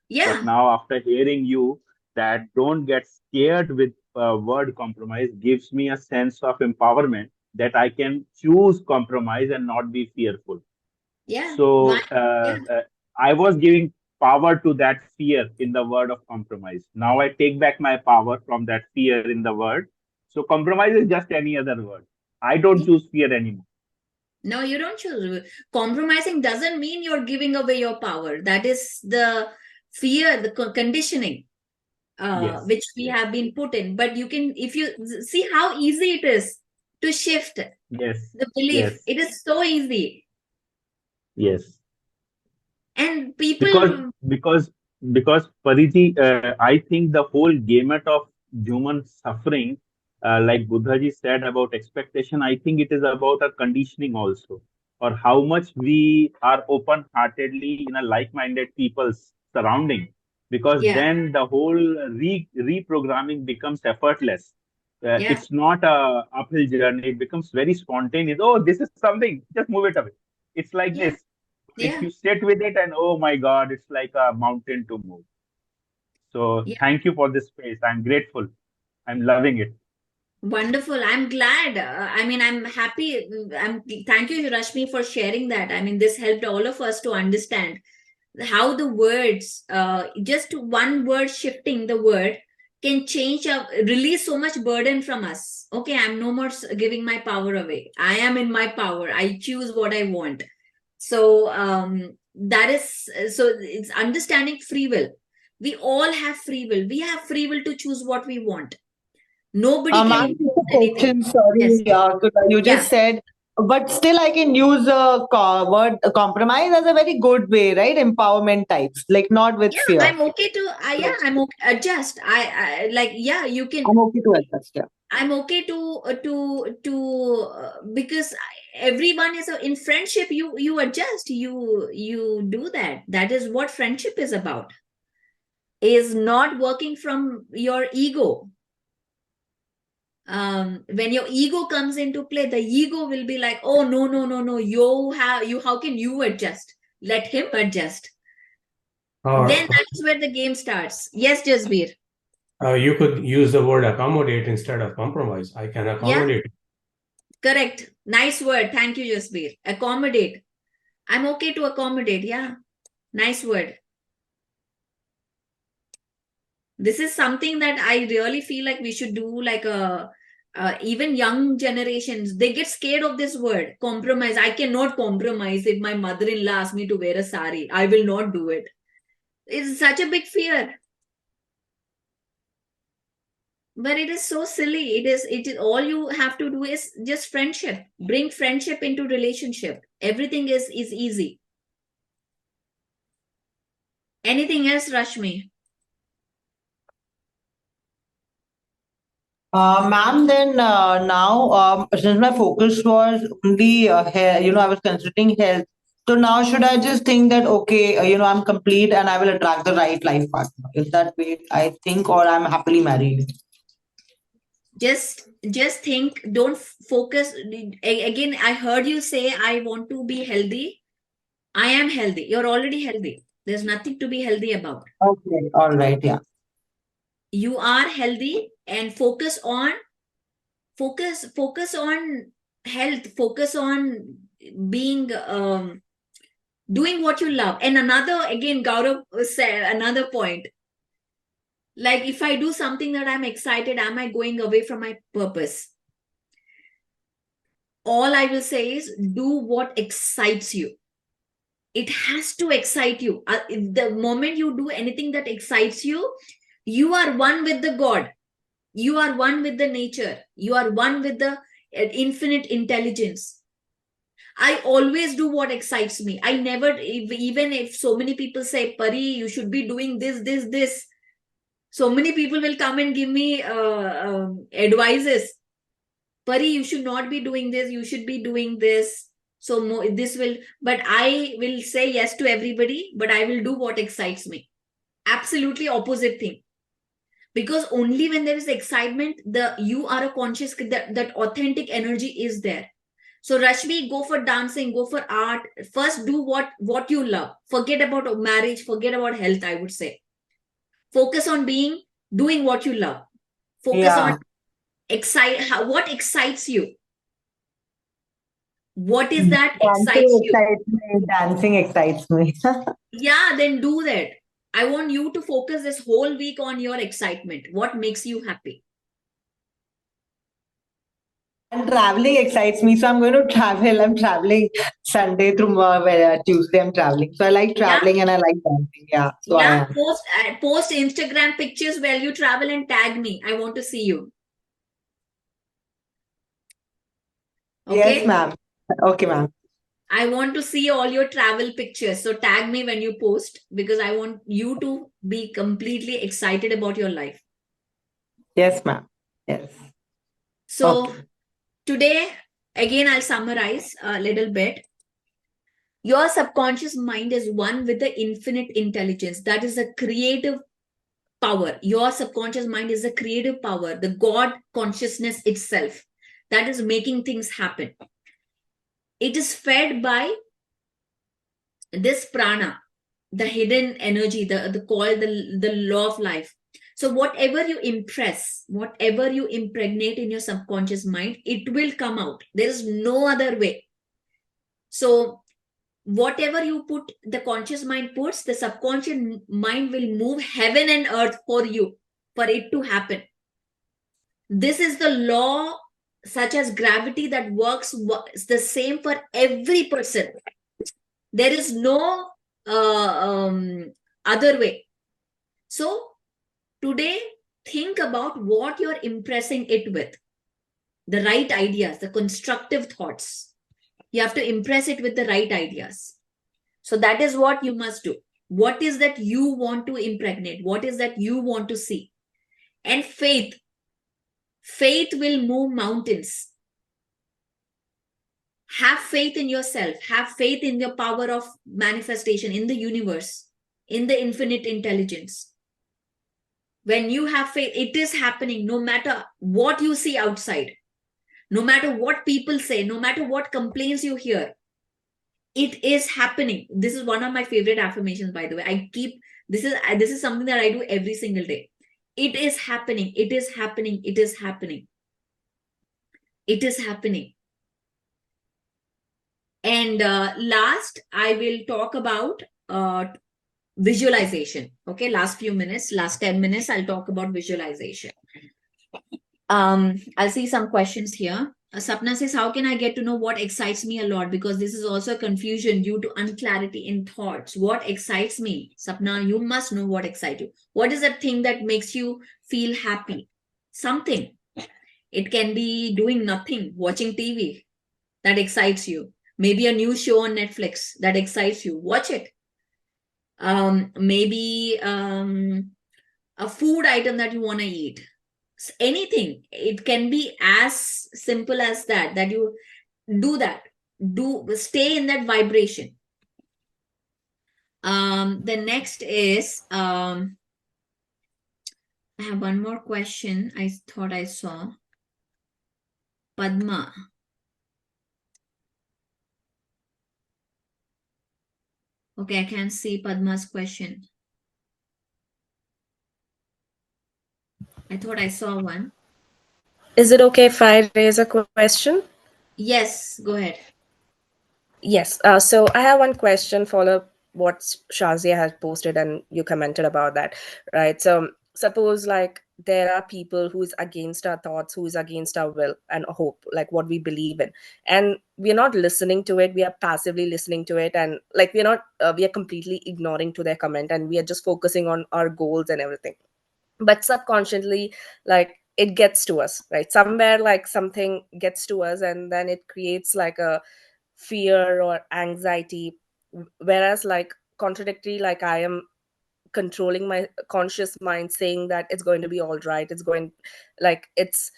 [SPEAKER 1] Yeah.
[SPEAKER 4] But now, after hearing you, that don't get scared with word compromise gives me a sense of empowerment, that I can choose compromise and not be fearful.
[SPEAKER 1] Yeah.
[SPEAKER 4] So
[SPEAKER 1] Yeah.
[SPEAKER 4] I was giving power to that fear in the word of compromise. Now I take back my power from that fear in the word. So compromise is just any other word. I don't choose fear anymore.
[SPEAKER 1] No, you don't choose. Compromising doesn't mean you're giving away your power. That is the fear, the conditioning,
[SPEAKER 4] Yes.
[SPEAKER 1] which we
[SPEAKER 4] Yes.
[SPEAKER 1] have been put in. But you can, if you see how easy it is to shift
[SPEAKER 4] Yes.
[SPEAKER 1] the belief,
[SPEAKER 4] Yes.
[SPEAKER 1] it is so easy.
[SPEAKER 4] Yes.
[SPEAKER 1] And
[SPEAKER 4] Because
[SPEAKER 1] people,
[SPEAKER 4] because because Pariji, I think the whole gamut of human suffering, like Buddhaji said about expectation, I think it is about a conditioning also, or how much we are open-heartedly in a like-minded people's surrounding, because
[SPEAKER 1] yeah,
[SPEAKER 4] then the whole reprogramming becomes effortless.
[SPEAKER 1] yeah,
[SPEAKER 4] It's not a uphill journey; it becomes very spontaneous. Oh, this is something, just move it away. It's like
[SPEAKER 1] yeah,
[SPEAKER 4] this. If
[SPEAKER 1] yeah,
[SPEAKER 4] you sit with it, and oh my God, it's like a mountain to move. So
[SPEAKER 1] yeah.
[SPEAKER 4] thank you for this space. I'm grateful. I'm loving it.
[SPEAKER 1] Wonderful. I'm glad. I mean, I'm happy. Thank you, Rashmi, for sharing that. I mean, this helped all of us to understand how the words, just one word, shifting the word can change, release so much burden from us. Okay, I'm no more giving my power away. I am in my power. I choose what I want. So that is, so it's understanding free will. We all have free will. We have free will to choose what we want. Nobody can
[SPEAKER 3] Ma'am, just
[SPEAKER 1] impose
[SPEAKER 3] a
[SPEAKER 1] anything.
[SPEAKER 3] question. Sorry,
[SPEAKER 1] Yes.
[SPEAKER 3] you
[SPEAKER 1] Yeah.
[SPEAKER 3] just said, but still, I can use a word compromise as a very good way, right? Empowerment types, like not with
[SPEAKER 1] Yeah,
[SPEAKER 3] fear.
[SPEAKER 1] I'm okay to, yeah,
[SPEAKER 3] So
[SPEAKER 1] I'm okay. Adjust. I like, yeah, you can.
[SPEAKER 3] I'm okay to adjust. Yeah.
[SPEAKER 1] I'm okay because everyone is in friendship. You adjust. You do that. That is what friendship is about. Is not working from your ego. When your ego comes into play, the ego will be like, oh no, how can you adjust? Let him adjust.
[SPEAKER 5] Or
[SPEAKER 1] Then that is where the game starts. Yes, Jasbir.
[SPEAKER 5] you could use the word accommodate instead of compromise. I can accommodate.
[SPEAKER 1] Correct. Nice word. Thank you, Jasbir. Accommodate. I'm okay to accommodate. Yeah. Nice word. This is something that I really feel like we should do, like even young generations, they get scared of this word, compromise. I cannot compromise. If my mother-in-law asks me to wear a sari, I will not do it. It's such a big fear. But it is so silly. It is all you have to do is just friendship. Bring friendship into relationship. Everything is easy. Anything else, Rashmi?
[SPEAKER 3] Ma'am, then now, since my focus was only I was considering health. So now, should I just think that, okay, I'm complete and I will attract the right life partner? Is that way I think, or I'm happily married?
[SPEAKER 1] Just think, don't focus. Again, I heard you say, I want to be healthy. I am healthy. You're already healthy. There's nothing to be healthy about.
[SPEAKER 3] Okay, all right, yeah.
[SPEAKER 1] You are healthy, and focus on health, focus on being doing what you love. And again, Gaurav said another point, like, if I do something that I'm excited, am I going away from my purpose? All I will say is, do what excites you. It has to excite you. The moment you do anything that excites you, you are one with the God. You are one with the nature. You are one with the infinite intelligence. I always do what excites me. I never, even if so many people say, Pari, you should be doing this. So many people will come and give me advices. Pari, you should not be doing this. You should be doing this. So but I will say yes to everybody, but I will do what excites me. Absolutely opposite thing. Because only when there is excitement, you are a conscious, that authentic energy is there. So Rashmi, go for dancing, go for art. First do what you love. Forget about marriage, forget about health, I would say. Focus on doing what you love. Focus on what excites you. What is that excites you?
[SPEAKER 3] Dancing excites me.
[SPEAKER 1] Yeah, then do that. I want you to focus this whole week on your excitement. What makes you happy?
[SPEAKER 3] And traveling excites me, so I'm going to travel. I'm traveling Sunday through Tuesday. I'm traveling, so I like traveling and I like dancing. Yeah, so I am.
[SPEAKER 1] Post Instagram pictures while you travel and tag me. I want to see you. Okay?
[SPEAKER 3] Yes, ma'am. Okay, ma'am.
[SPEAKER 1] I want to see all your travel pictures. So tag me when you post, because I want you to be completely excited about your life.
[SPEAKER 3] Yes, ma'am. Yes.
[SPEAKER 1] So
[SPEAKER 3] Okay.
[SPEAKER 1] today, again, I'll summarize a little bit. Your subconscious mind is one with the infinite intelligence. That is a creative power. Your subconscious mind is a creative power, the God consciousness itself that is making things happen. It is fed by this prana, the hidden energy, the law of life. So whatever you impress, whatever you impregnate in your subconscious mind, it will come out. There is no other way. So whatever you put, the conscious mind puts, the subconscious mind will move heaven and earth for you, for it to happen. This is the law, such as gravity, that works the same for every person. There is no other way. So today, think about what you're impressing it with. The right ideas, the constructive thoughts. You have to impress it with the right ideas. So that is what you must do. What is that you want to impregnate? What is that you want to see? And faith. Faith will move mountains. Have faith in yourself. Have faith in the power of manifestation, in the universe, in the infinite intelligence. When you have faith, it is happening no matter what you see outside, no matter what people say, no matter what complaints you hear. It is happening. This is one of my favorite affirmations, by the way. This is something that I do every single day. It is happening. It is happening. It is happening. It is happening. And last, I will talk about visualization. Okay, last 10 minutes, I'll talk about visualization. I'll see some questions here. Sapna says, how can I get to know what excites me a lot? Because this is also a confusion due to unclarity in thoughts. What excites me? Sapna, you must know what excites you. What is that thing that makes you feel happy? Something. It can be doing nothing, watching TV. That excites you. Maybe a new show on Netflix that excites you. Watch it. Maybe a food item that you want to eat. Anything. It can be as simple as that you do that. Stay in that vibration. The next is I have one more question. I thought I saw Padma. Okay, I can't see Padma's question. I thought I saw one.
[SPEAKER 6] Is it okay if I raise a question?
[SPEAKER 1] Yes, go ahead.
[SPEAKER 6] Yes. So I have one question, follow up what Shazia has posted and you commented about that, right? So suppose like there are people who is against our thoughts, who is against our will and hope, like what we believe in, and we are not listening to it. We are passively listening to it, and like we are completely ignoring to their comment, and we are just focusing on our goals and everything. But subconsciously, like it gets to us, right? Somewhere like something gets to us, and then it creates like a fear or anxiety, whereas like contradictory, like I am controlling my conscious mind saying that it's going to be all right, it's going like it's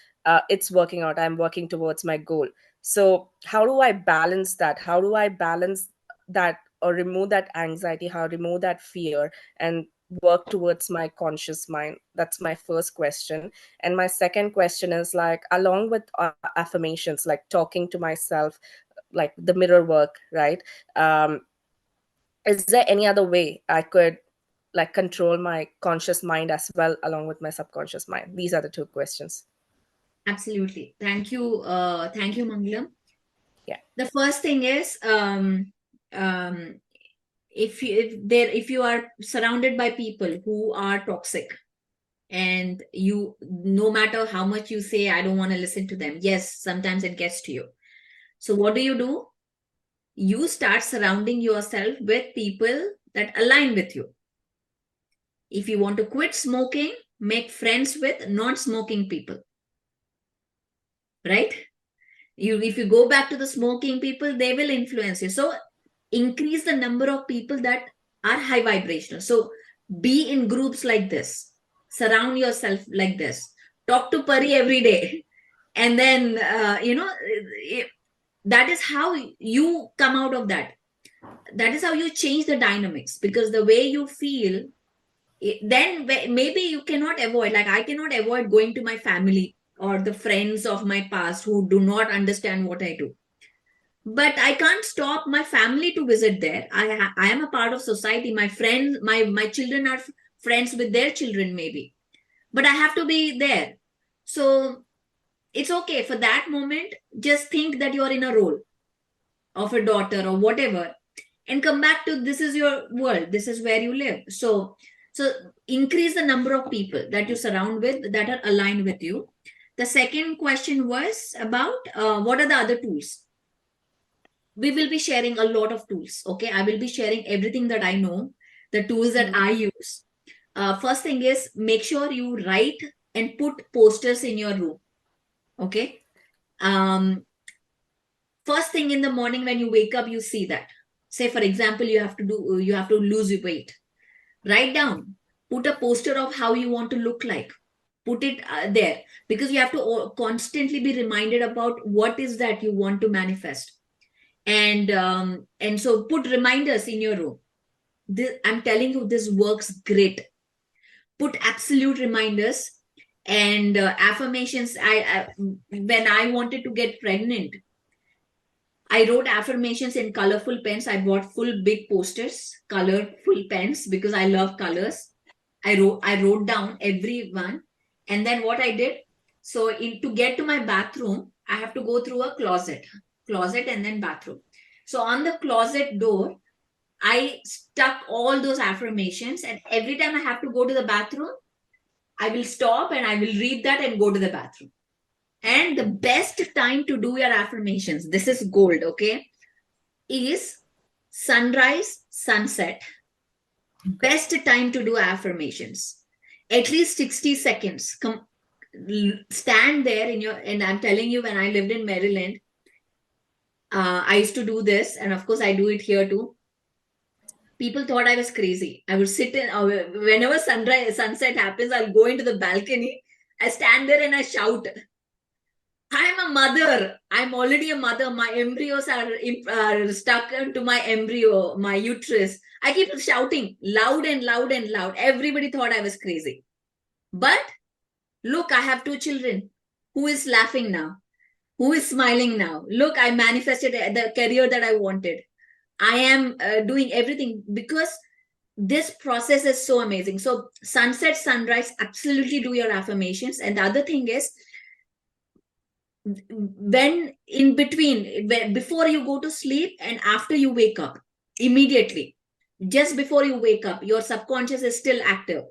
[SPEAKER 6] working out, I'm working towards my goal. So how do I balance that? How do I balance that or remove that anxiety, how remove that fear and work towards my conscious mind? That's my first question. And my second question is like, along with affirmations, like talking to myself, like the mirror work, right? Is there any other way I could like control my conscious mind as well along with my subconscious mind? These are the two questions.
[SPEAKER 1] Absolutely. Thank you, Mangalam.
[SPEAKER 6] Yeah.
[SPEAKER 1] The first thing is if you are surrounded by people who are toxic, and you, no matter how much you say, I don't want to listen to them, yes, sometimes it gets to you. So what do? You start surrounding yourself with people that align with you. If you want to quit smoking, make friends with non-smoking people, right? If you go back to the smoking people, they will influence you. So increase the number of people that are high vibrational. So be in groups like this, surround yourself like this, talk to Pari every day, and then that is how you come out of that. That is how you change the dynamics, because the way you feel, then maybe you cannot avoid, like I cannot avoid going to my family or the friends of my past who do not understand what I do, but I can't stop my family to visit there. I am a part of society. My friends, my children are friends with their children maybe, but I have to be there. So it's okay for that moment. Just think that you're in a role of a daughter or whatever, and come back to, this is your world, this is where you live. So increase the number of people that you surround with that are aligned with you. The second question was about what are the other tools. We will be sharing a lot of tools. Okay, I will be sharing everything that I know, the tools that I use. First thing is, make sure you write and put posters in your room. Okay. First thing in the morning when you wake up, you see that. Say for example, you have to lose weight. Write down, put a poster of how you want to look like. Put it there, because you have to constantly be reminded about what is that you want to manifest. And so put reminders in your room. I'm telling you, this works great. Put absolute reminders and affirmations. When I wanted to get pregnant, I wrote affirmations in colorful pens. I bought full big posters, colorful pens, because I love colors. I wrote down every one. And then what I did, so to get to my bathroom, I have to go through a closet and then bathroom. So on the closet door, I stuck all those affirmations, and every time I have to go to the bathroom, I will stop and I will read that and go to the bathroom. And the best time to do your affirmations, this is gold, okay, is sunrise, sunset. Best time to do affirmations. At least 60 seconds. Stand there and I'm telling you, when I lived in Maryland, I used to do this, and of course I do it here too. People thought I was crazy. I would sit in, whenever sunset happens, I'll go into the balcony. I stand there and I shout, I'm a mother. I'm already a mother. My embryos are stuck into my embryo, my uterus. I keep shouting loud and loud and loud. Everybody thought I was crazy. But look, I have 2 children. Who is laughing now? Who is smiling now? Look, I manifested the career that I wanted. I am doing everything because this process is so amazing. So sunset, sunrise, absolutely do your affirmations. And the other thing is, when in between, before you go to sleep and after you wake up, immediately, just before you wake up, your subconscious is still active.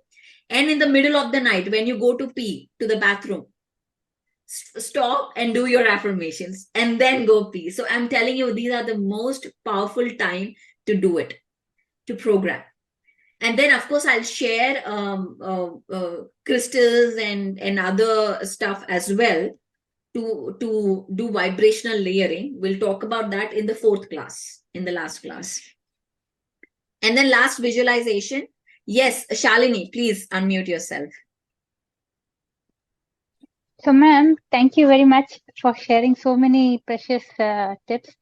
[SPEAKER 1] And in the middle of the night, when you go to pee to the bathroom, stop and do your affirmations and then go pee. So I'm telling you, these are the most powerful time to do it, to program. And then of course I'll share crystals and other stuff as well to do vibrational layering. We'll talk about that in the 4th class, in the last class. And then last, visualization. Yes, Shalini, please unmute yourself.
[SPEAKER 7] So, ma'am, thank you very much for sharing so many precious tips.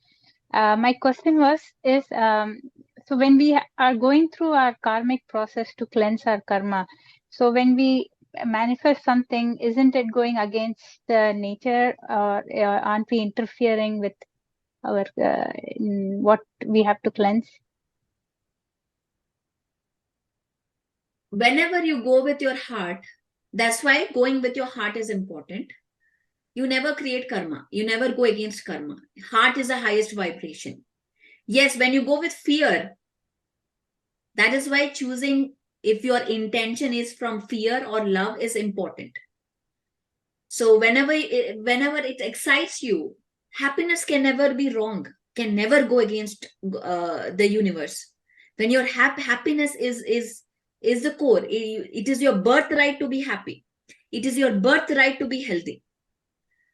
[SPEAKER 7] My question is, so when we are going through our karmic process to cleanse our karma, so when we manifest something, isn't it going against nature, or aren't we interfering with our what we have to cleanse?
[SPEAKER 1] Whenever you go with your heart, that's why going with your heart is important. You never create karma. You never go against karma. Heart is the highest vibration. Yes, when you go with fear, that is why choosing if your intention is from fear or love is important. So whenever it excites you, happiness can never be wrong, can never go against the universe. When your happiness is the core, it is your birthright to be happy. It is your birthright to be healthy.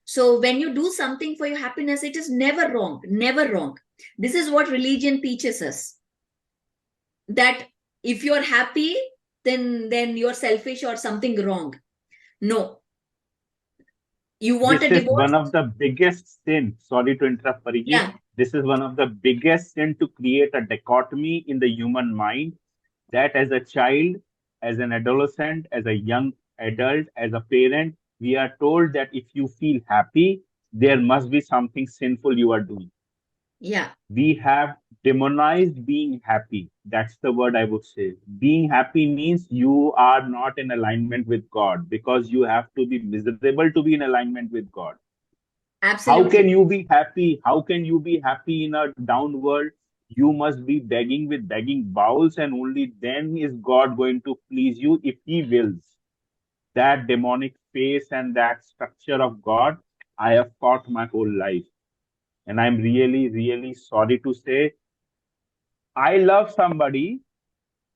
[SPEAKER 1] So when you do something for your happiness, it is never wrong, never wrong. This is what religion teaches us. That if you're happy, then you're selfish or something wrong. No. You want a
[SPEAKER 4] This is
[SPEAKER 1] divorce?
[SPEAKER 4] one of the biggest sin. Sorry to interrupt, Pariji.
[SPEAKER 1] Yeah.
[SPEAKER 4] This is one of the biggest sin to create a dichotomy in the human mind, that as a child, as an adolescent, as a young adult, as a parent, we are told that if you feel happy, there must be something sinful you are doing.
[SPEAKER 1] Yeah.
[SPEAKER 4] We have demonized being happy. That's the word I would say. Being happy means you are not in alignment with God, because you have to be miserable to be in alignment with God.
[SPEAKER 1] Absolutely.
[SPEAKER 4] How can you be happy? How can you be happy in a down world? You must be begging with begging bowels, and only then is God going to please you if He wills. That demonic face and that structure of God, I have fought my whole life. And I'm really, really sorry to say, I love somebody.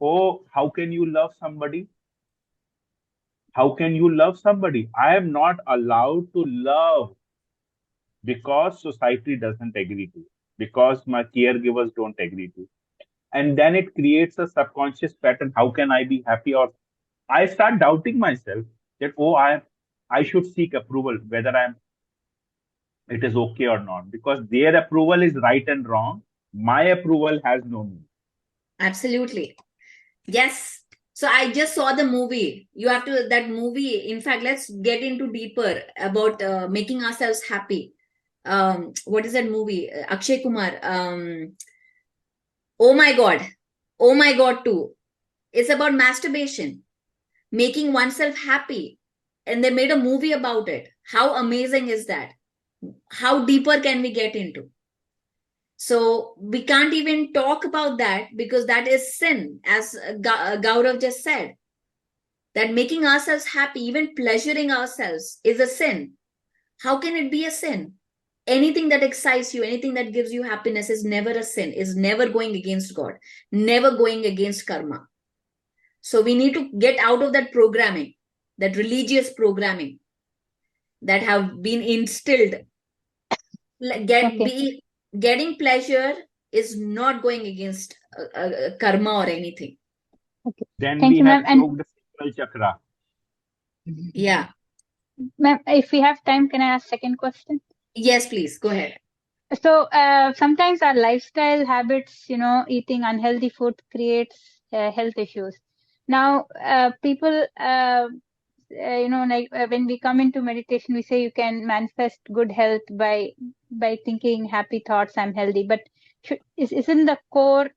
[SPEAKER 4] Oh, how can you love somebody? How can you love somebody? I am not allowed to love because society doesn't agree to, because my caregivers don't agree to. And then it creates a subconscious pattern. How can I be happy? Or I start doubting myself. that, oh, I should seek approval whether it is okay or not, because their approval is right and wrong. My approval has no meaning.
[SPEAKER 1] Absolutely. Yes. So I just saw the movie. You have to, that movie. In fact, let's get into deeper about making ourselves happy. What is that movie? Akshay Kumar. Oh my God. Oh my God 2. It's about masturbation, making oneself happy. And they made a movie about it. How amazing is that? How deeper can we get into? So we can't even talk about that because that is sin, as Gaurav just said. That making ourselves happy, even pleasuring ourselves, is a sin. How can it be a sin? Anything that excites you, anything that gives you happiness is never a sin, is never going against God, never going against karma. So we need to get out of that programming, that religious programming that have been instilled. Getting pleasure is not going against karma or anything.
[SPEAKER 7] Okay.
[SPEAKER 4] Then
[SPEAKER 7] Thank
[SPEAKER 4] we
[SPEAKER 7] you,
[SPEAKER 4] have
[SPEAKER 7] ma'am. And
[SPEAKER 4] choked the sacral chakra.
[SPEAKER 1] Yeah.
[SPEAKER 7] ma'am, if we have time, can I ask second question?
[SPEAKER 1] Yes, please. Go ahead.
[SPEAKER 7] So sometimes our lifestyle habits, eating unhealthy food creates health issues. Now, people, when we come into meditation, we say you can manifest good health by thinking happy thoughts. I'm healthy, but isn't the core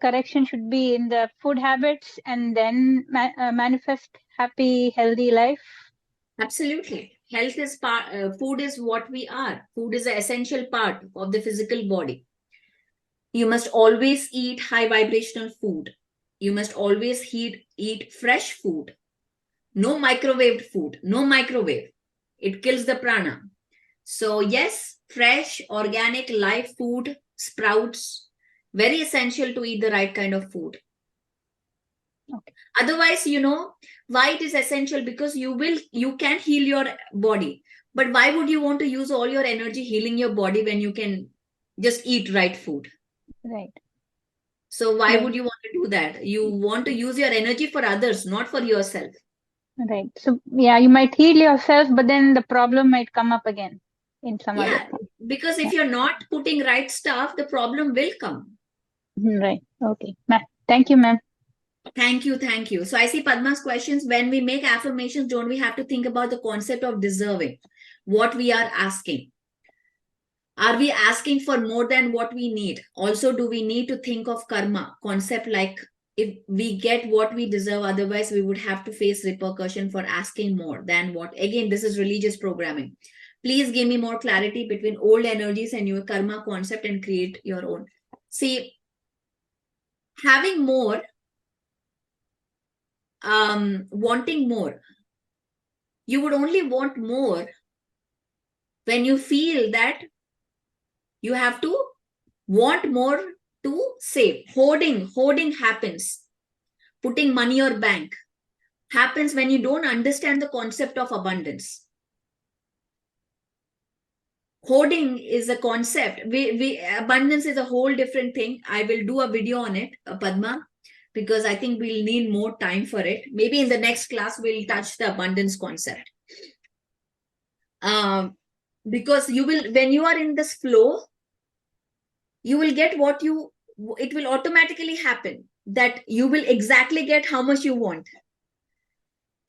[SPEAKER 7] correction should be in the food habits and then manifest happy, healthy life?
[SPEAKER 1] Absolutely. Health is food is what we are. Food is an essential part of the physical body. You must always eat high vibrational food. You must always eat fresh food. No microwaved food. No microwave. It kills the prana. So yes, fresh, organic, live food, sprouts, very essential to eat the right kind of food.
[SPEAKER 7] Okay.
[SPEAKER 1] Otherwise, why it is essential, because you can heal your body, but why would you want to use all your energy healing your body when you can just eat right food?
[SPEAKER 7] Right.
[SPEAKER 1] So why
[SPEAKER 7] Right.
[SPEAKER 1] would you want to do that? You want to use your energy for others, not for yourself.
[SPEAKER 7] Right. So yeah, you might heal yourself, but then the problem might come up again in some other
[SPEAKER 1] Yeah,
[SPEAKER 7] form.
[SPEAKER 1] because if you're not putting right stuff, the problem will come.
[SPEAKER 7] Right. Okay. Thank you, ma'am.
[SPEAKER 1] Thank you. So I see Padma's questions. When we make affirmations, don't we have to think about the concept of deserving what we are asking? Are we asking for more than what we need? Also, do we need to think of karma concept, like if we get what we deserve, otherwise we would have to face repercussion for asking more than what? Again, this is religious programming. Please give me more clarity between old energies and your karma concept and create your own. See, having more, wanting more, you would only want more when you feel that you have to want more to save. Hoarding happens. Putting money or bank happens when you don't understand the concept of abundance. Hoarding is a concept. Abundance is a whole different thing. I will do a video on it, Padma, because I think we'll need more time for it. Maybe in the next class we'll touch the abundance concept. Because you will, when you are in this flow, you will get it will automatically happen that you will exactly get how much you want.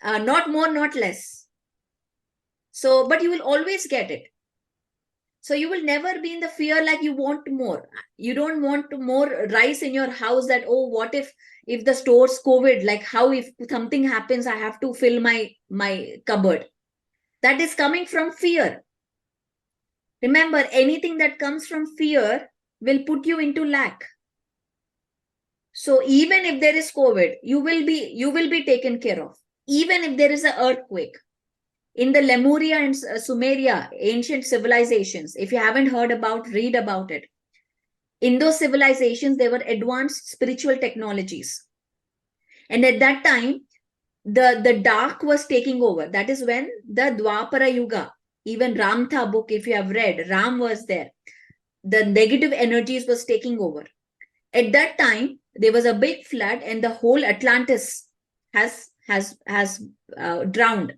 [SPEAKER 1] Not more, not less. So, but you will always get it. So you will never be in the fear like you want more. You don't want more rice in your house that, oh, what if the store's COVID, like how if something happens, I have to fill my cupboard. That is coming from fear. Remember, anything that comes from fear will put you into lack. So even if there is COVID, you will be taken care of. Even if there is an earthquake. In the Lemuria and Sumeria, ancient civilizations, if you haven't heard about, read about it. In those civilizations, there were advanced spiritual technologies. And at that time, the dark was taking over. That is when the Dwapara Yuga, even Ramtha book, if you have read, Ram was there. The negative energies was taking over. At that time, there was a big flood and the whole Atlantis has has drowned.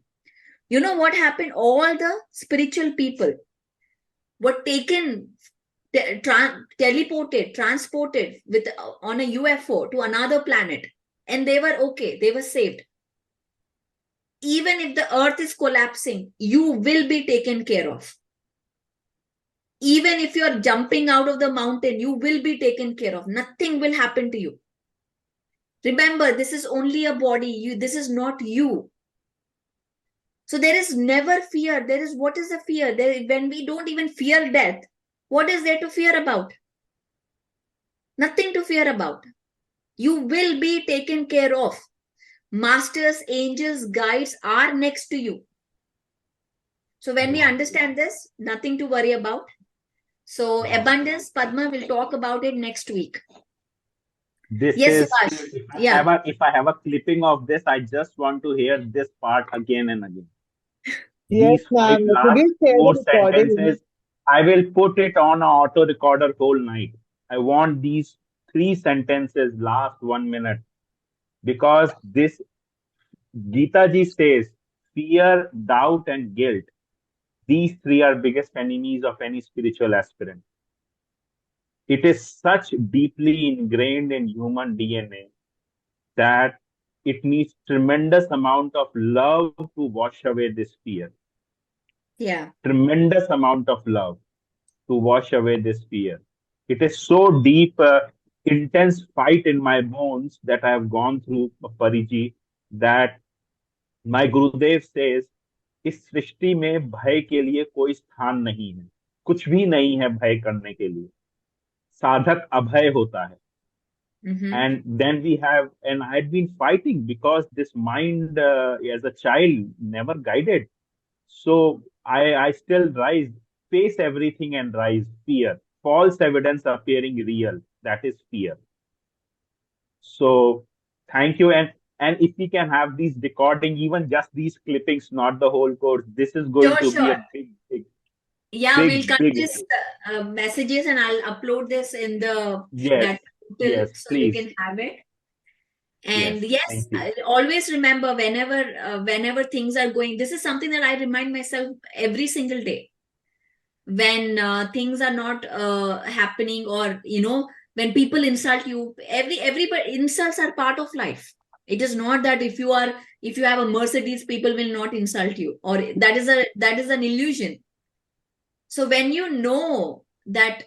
[SPEAKER 1] You know what happened? All the spiritual people were taken, teleported, transported with on a UFO to another planet, and they were okay. They were saved. Even if the earth is collapsing, you will be taken care of. Even if you're jumping out of the mountain, you will be taken care of. Nothing will happen to you. Remember, this is only a body. This is not you. So there is never fear. There is, what is the fear? When we don't even fear death, what is there to fear about? Nothing to fear about. You will be taken care of. Masters, angels, guides are next to you. So when we understand this, nothing to worry about. So abundance, Padma will talk about it next week.
[SPEAKER 4] This
[SPEAKER 1] Yes,
[SPEAKER 4] is,
[SPEAKER 1] Subhash.
[SPEAKER 4] if I have a clipping of this, I just want to hear this part again and again.
[SPEAKER 3] Yes,
[SPEAKER 4] These
[SPEAKER 3] ma'am. Could
[SPEAKER 4] last
[SPEAKER 3] you share
[SPEAKER 4] four
[SPEAKER 3] the recording?
[SPEAKER 4] sentences, I will put it on an auto recorder whole night. I want these 3 sentences last 1 minute, because this Gita ji says fear, doubt, and guilt. These 3 are biggest enemies of any spiritual aspirant. It is such deeply ingrained in human DNA that it needs tremendous amount of love to wash away this fear.
[SPEAKER 1] Yeah.
[SPEAKER 4] Tremendous amount of love to wash away this fear. It is so deep, intense fight in my bones that I have gone through, Pariji, that my Gurudev says, इस सृष्टि में भय के लिए कोई स्थान नहीं है, कुछ भी नहीं है भय करने के लिए, साधक अभय होता है. And then we have, and I had been fighting because this mind as a child never guided. So I still rise, face everything and rise. Fear, false evidence appearing real. That is fear. So thank you. And if we can have these recording, even just these clippings, not the whole course, this is going to be a big.
[SPEAKER 1] Yeah,
[SPEAKER 4] big,
[SPEAKER 1] we'll cut
[SPEAKER 4] big
[SPEAKER 1] this messages and I'll upload this in the
[SPEAKER 4] yes, yes,
[SPEAKER 1] so
[SPEAKER 4] please.
[SPEAKER 1] you can have it. And yes,
[SPEAKER 4] thank you.
[SPEAKER 1] always remember whenever things are going, this is something that I remind myself every single day. When things are not happening, or when people insult you, everybody, insults are part of life. It is not that if you have a Mercedes, people will not insult you, or that is an illusion. So when you know that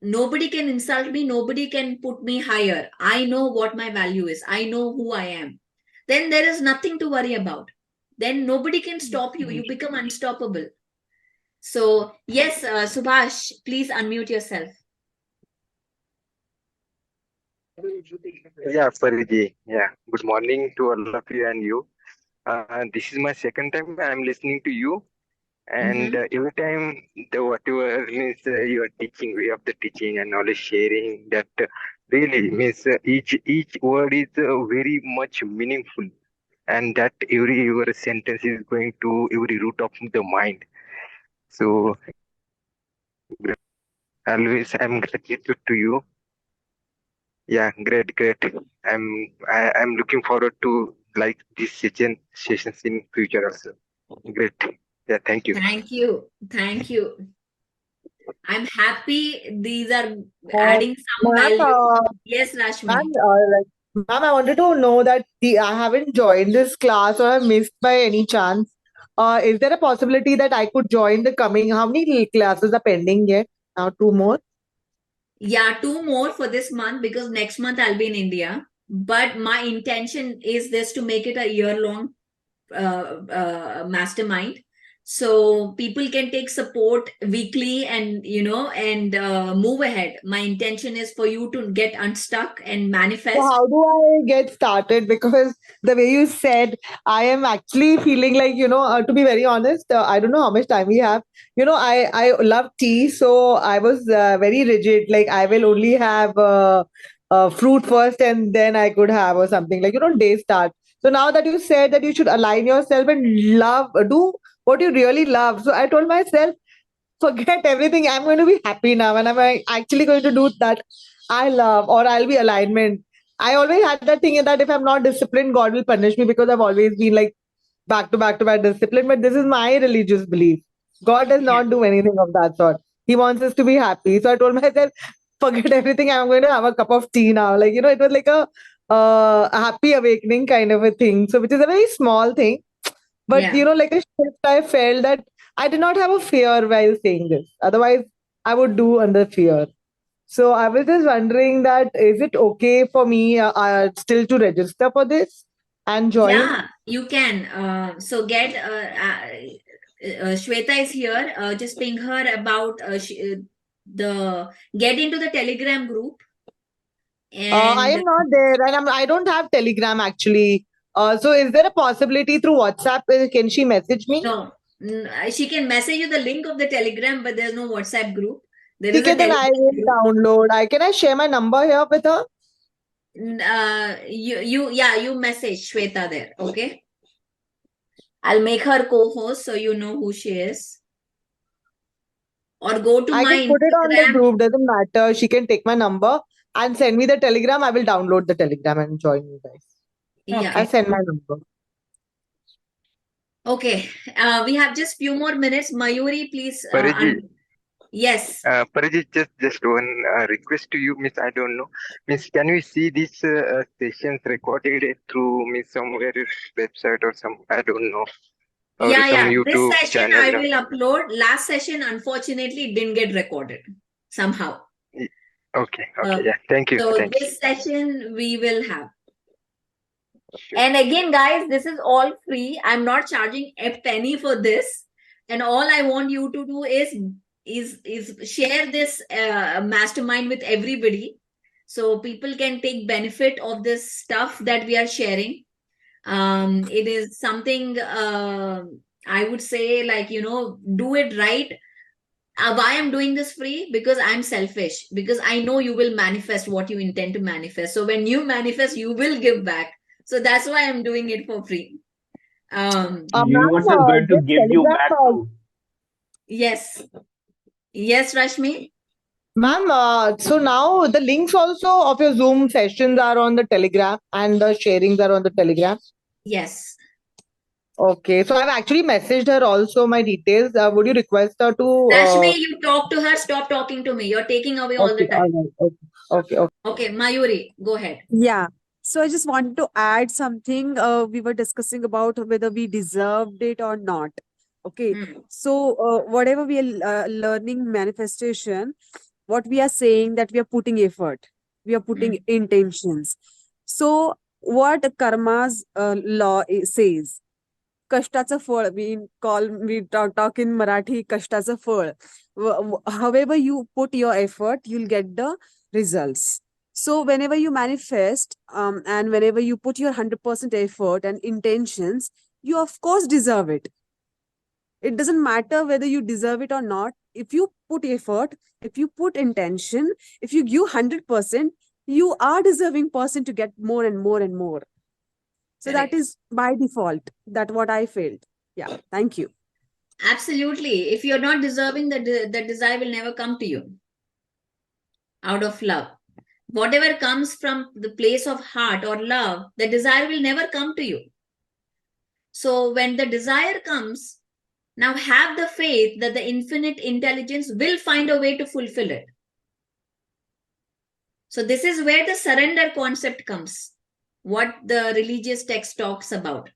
[SPEAKER 1] nobody can insult me, nobody can put me higher, I know what my value is, I know who I am, then there is nothing to worry about. Then nobody can stop you. You become unstoppable. So yes, Subhash, please unmute yourself.
[SPEAKER 8] Yeah, Fariji. Yeah. Good morning to all of you and you. This is my second time I'm listening to you, and every time the whatever means your teaching, way of the teaching and knowledge sharing, that really means each word is very much meaningful, and that every your sentence is going to every root of the mind. So always I'm gratitude to you. Yeah, great. I'm looking forward to like these sessions in future also. Great. Yeah, thank you.
[SPEAKER 1] Thank you. I'm happy these are adding some
[SPEAKER 3] Ma'am,
[SPEAKER 1] value. Yes, Rashmi.
[SPEAKER 3] Ma'am, I wanted to know that I haven't joined this class or I missed by any chance. Is there a possibility that I could join the coming? How many classes are pending yet? Now 2 more.
[SPEAKER 1] Yeah, 2 more for this month, because next month I'll be in India. But my intention is this, to make it a year-long mastermind, so people can take support weekly and move ahead. My intention is for you to get unstuck and manifest.
[SPEAKER 3] So how do I get started? Because the way you said, I am actually feeling like, to be very honest, I don't know how much time we have. I love tea. So I was very rigid. Like I will only have fruit first and then I could have or something like, day start. So now that you said that you should align yourself and do what you really love. So I told myself, forget everything. I'm going to be happy now and I'm actually going to do that I love, or I'll be alignment. I always had that thing that if I'm not disciplined, God will punish me because I've always been like back to back to back discipline. But this is my religious belief. God does
[SPEAKER 1] Yeah.
[SPEAKER 3] not do anything of that sort. He wants us to be happy. So I told myself, forget everything. I'm going to have a cup of tea now. Like, it was like a happy awakening kind of a thing. So, which is a very small thing. But,
[SPEAKER 1] Yeah.
[SPEAKER 3] like a shift, I felt that I did not have a fear while saying this. Otherwise, I would do under fear. So I was just wondering that is it okay for me still to register for this and join?
[SPEAKER 1] Yeah, you can. So get Shweta is here. Just ping her about the get into the Telegram group
[SPEAKER 3] I
[SPEAKER 1] and
[SPEAKER 3] am not there, and I don't have Telegram actually. So is there a possibility through WhatsApp? Can she message me?
[SPEAKER 1] no, she can message you the link of the Telegram, but there's no WhatsApp group. There is a
[SPEAKER 3] Okay, then I
[SPEAKER 1] Telegram
[SPEAKER 3] will
[SPEAKER 1] group.
[SPEAKER 3] download. Can I share my number here with her?
[SPEAKER 1] You message Shweta there. Okay, I'll make her co-host so you know who she is. Or go to
[SPEAKER 3] I
[SPEAKER 1] my
[SPEAKER 3] can put it on the
[SPEAKER 1] Instagram.
[SPEAKER 3] group. Doesn't matter. She can take my number and send me the Telegram. I will download the Telegram and join you guys.
[SPEAKER 1] Yeah.
[SPEAKER 3] I send my number.
[SPEAKER 1] Okay. We have just few more minutes. Mayuri, please.
[SPEAKER 8] Pariji,
[SPEAKER 1] Yes.
[SPEAKER 8] Pariji, just one request to you, Miss. I don't know, Miss. Can we see these sessions recorded through Miss somewhere website or some? I don't know, or some
[SPEAKER 1] Yeah. This
[SPEAKER 8] YouTube
[SPEAKER 1] session I
[SPEAKER 8] channel.
[SPEAKER 1] will upload. Last session, unfortunately, it didn't get recorded somehow.
[SPEAKER 8] Okay. Yeah. Thank you.
[SPEAKER 1] So
[SPEAKER 8] Thanks.
[SPEAKER 1] this session we will have.
[SPEAKER 8] Sure.
[SPEAKER 1] And again, guys, this is all free. I'm not charging a penny for this. And all I want you to do is share this mastermind with everybody, so people can take benefit of this stuff that we are sharing. It is something I would say, like, do it right. Why I'm doing this free? Because I'm selfish, because I know you will manifest what you intend to manifest. So when you manifest, you will give back. So that's why I'm doing it for free.
[SPEAKER 3] Ma'am,
[SPEAKER 4] Universe is going to
[SPEAKER 3] this
[SPEAKER 4] give you
[SPEAKER 3] Telegram,
[SPEAKER 4] back too.
[SPEAKER 1] Yes, Rashmi.
[SPEAKER 3] ma'am, so now the links also of your Zoom sessions are on the Telegram and the sharings are on the Telegram.
[SPEAKER 1] Yes.
[SPEAKER 3] Okay, so I've actually messaged her also my details. Would you request her to?
[SPEAKER 1] Rashmi, you talk to her. Stop talking to me. You're taking away all the
[SPEAKER 3] Okay, all
[SPEAKER 1] time.
[SPEAKER 3] right. Okay.
[SPEAKER 1] Okay, Mayuri, go ahead.
[SPEAKER 9] Yeah. So I just wanted to add something. We were discussing about whether we deserved it or not. Okay.
[SPEAKER 1] Hmm.
[SPEAKER 9] So whatever we are learning manifestation, what we are saying that we are putting effort, we are putting intentions. So what karma's law says, कष्टाचं फळ, we talk in Marathi, कष्टाचं फळ. However you put your effort, you'll get the results. So whenever you manifest, and whenever you put your 100% effort and intentions, you of course deserve it. It doesn't matter whether you deserve it or not. If you put effort, if you put intention, if you give 100%, you are deserving person to get more and more and more. So that
[SPEAKER 1] Correct.
[SPEAKER 9] is by default. That what I felt. Yeah. Thank you.
[SPEAKER 1] Absolutely. If you're not deserving, the desire will never come to you out of love. Whatever comes from the place of heart or love, the desire will never come to you. So when the desire comes, now have the faith that the infinite intelligence will find a way to fulfill it. So this is where the surrender concept comes. What the religious text talks about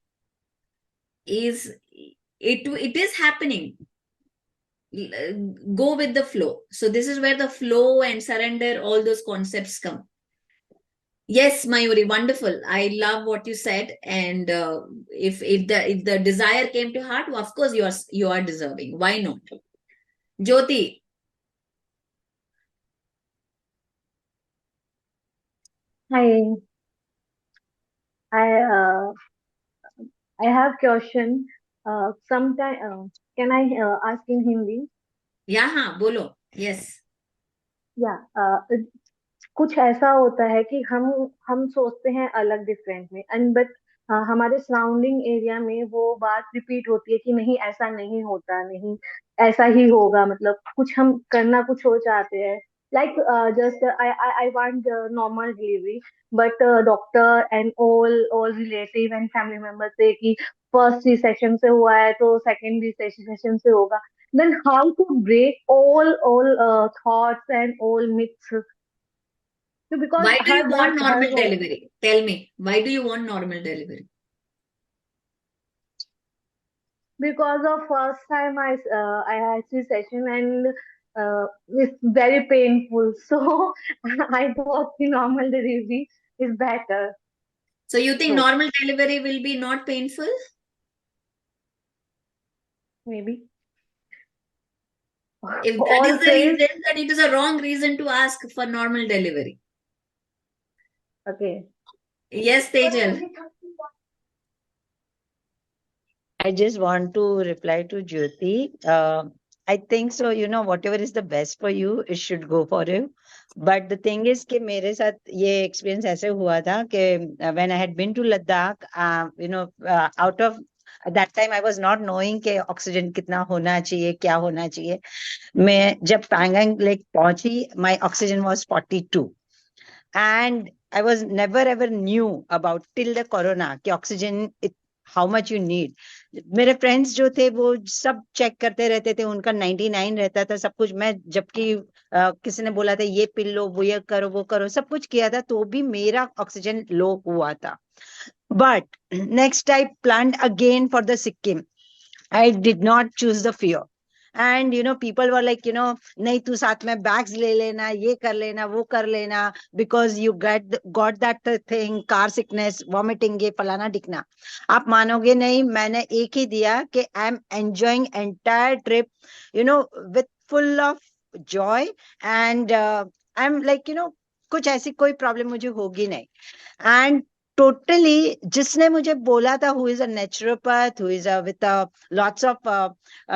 [SPEAKER 1] is it is happening. Go with the flow. So this is where the flow and surrender, all those concepts come. Yes, Mayuri, wonderful. I love what you said. And if the desire came to heart, of course you are deserving. Why not? Jyoti.
[SPEAKER 10] Hi, I I have question. Sometime can I ask in Hindi?
[SPEAKER 1] Yeah, हाँ, बोलो. Yes.
[SPEAKER 10] या कुछ ऐसा होता है कि हम सोचते हैं अलग डिफरेंट में एंड बट हमारे सराउंडिंग एरिया में वो बात रिपीट होती है कि नहीं ऐसा नहीं होता, नहीं ऐसा ही होगा, मतलब कुछ हम करना कुछ हो चाहते हैं like just I want normal delivery, but doctor and all relative and family members say कि first C-section से हुआ है तो second C-section से होगा. Then how to break all thoughts and all myths? So because
[SPEAKER 1] Why do you want
[SPEAKER 10] her
[SPEAKER 1] normal delivery? Tell me, why do you want normal delivery?
[SPEAKER 10] because of first time I had C-section and it's very painful. So I thought the normal delivery is better.
[SPEAKER 1] So you think
[SPEAKER 10] So
[SPEAKER 1] normal delivery will be not painful?
[SPEAKER 10] maybe.
[SPEAKER 1] If that
[SPEAKER 10] All
[SPEAKER 1] is the
[SPEAKER 10] fails.
[SPEAKER 1] reason, then it is a wrong reason to ask for normal delivery.
[SPEAKER 10] Okay.
[SPEAKER 1] Yes, Tejal.
[SPEAKER 2] I just want to reply to Jyoti. I think so, whatever is the best for you, it should go for you. But the thing is कि मेरे साथ ये experience ऐसे हुआ था कि when I had been to Ladakh, out of at that time I was not knowing कि oxygen कितना होना चाहिए, क्या होना चाहिए. मैं जब Pangang Lake पहुंची, my oxygen was 42. And I was never ever knew about till the corona कि oxygen how much you need. मेरे फ्रेंड्स जो थे वो सब चेक करते रहते थे, उनका 99 रहता था सब कुछ. मैं जबकि किसी ने बोला था ये पिल लो, वो ये करो, वो करो, सब कुछ किया था तो भी मेरा ऑक्सीजन लो हुआ था. But next I planned again for the Sikkim. I did not choose the fear. And people were like, nahi tu saath mein bags le lena, ye kar lena, wo kar lena, because you got that thing, car sickness, vomiting, ye falana dikna. आप मानोगे नहीं, मैंने एक ही दिया कि I am enjoying entire trip, with full of joy. And I'm like, कुछ ऐसी कोई प्रॉब्लम मुझे होगी नहीं. And totally, जिसने मुझे बोला था, who is a naturopath, who is with lots of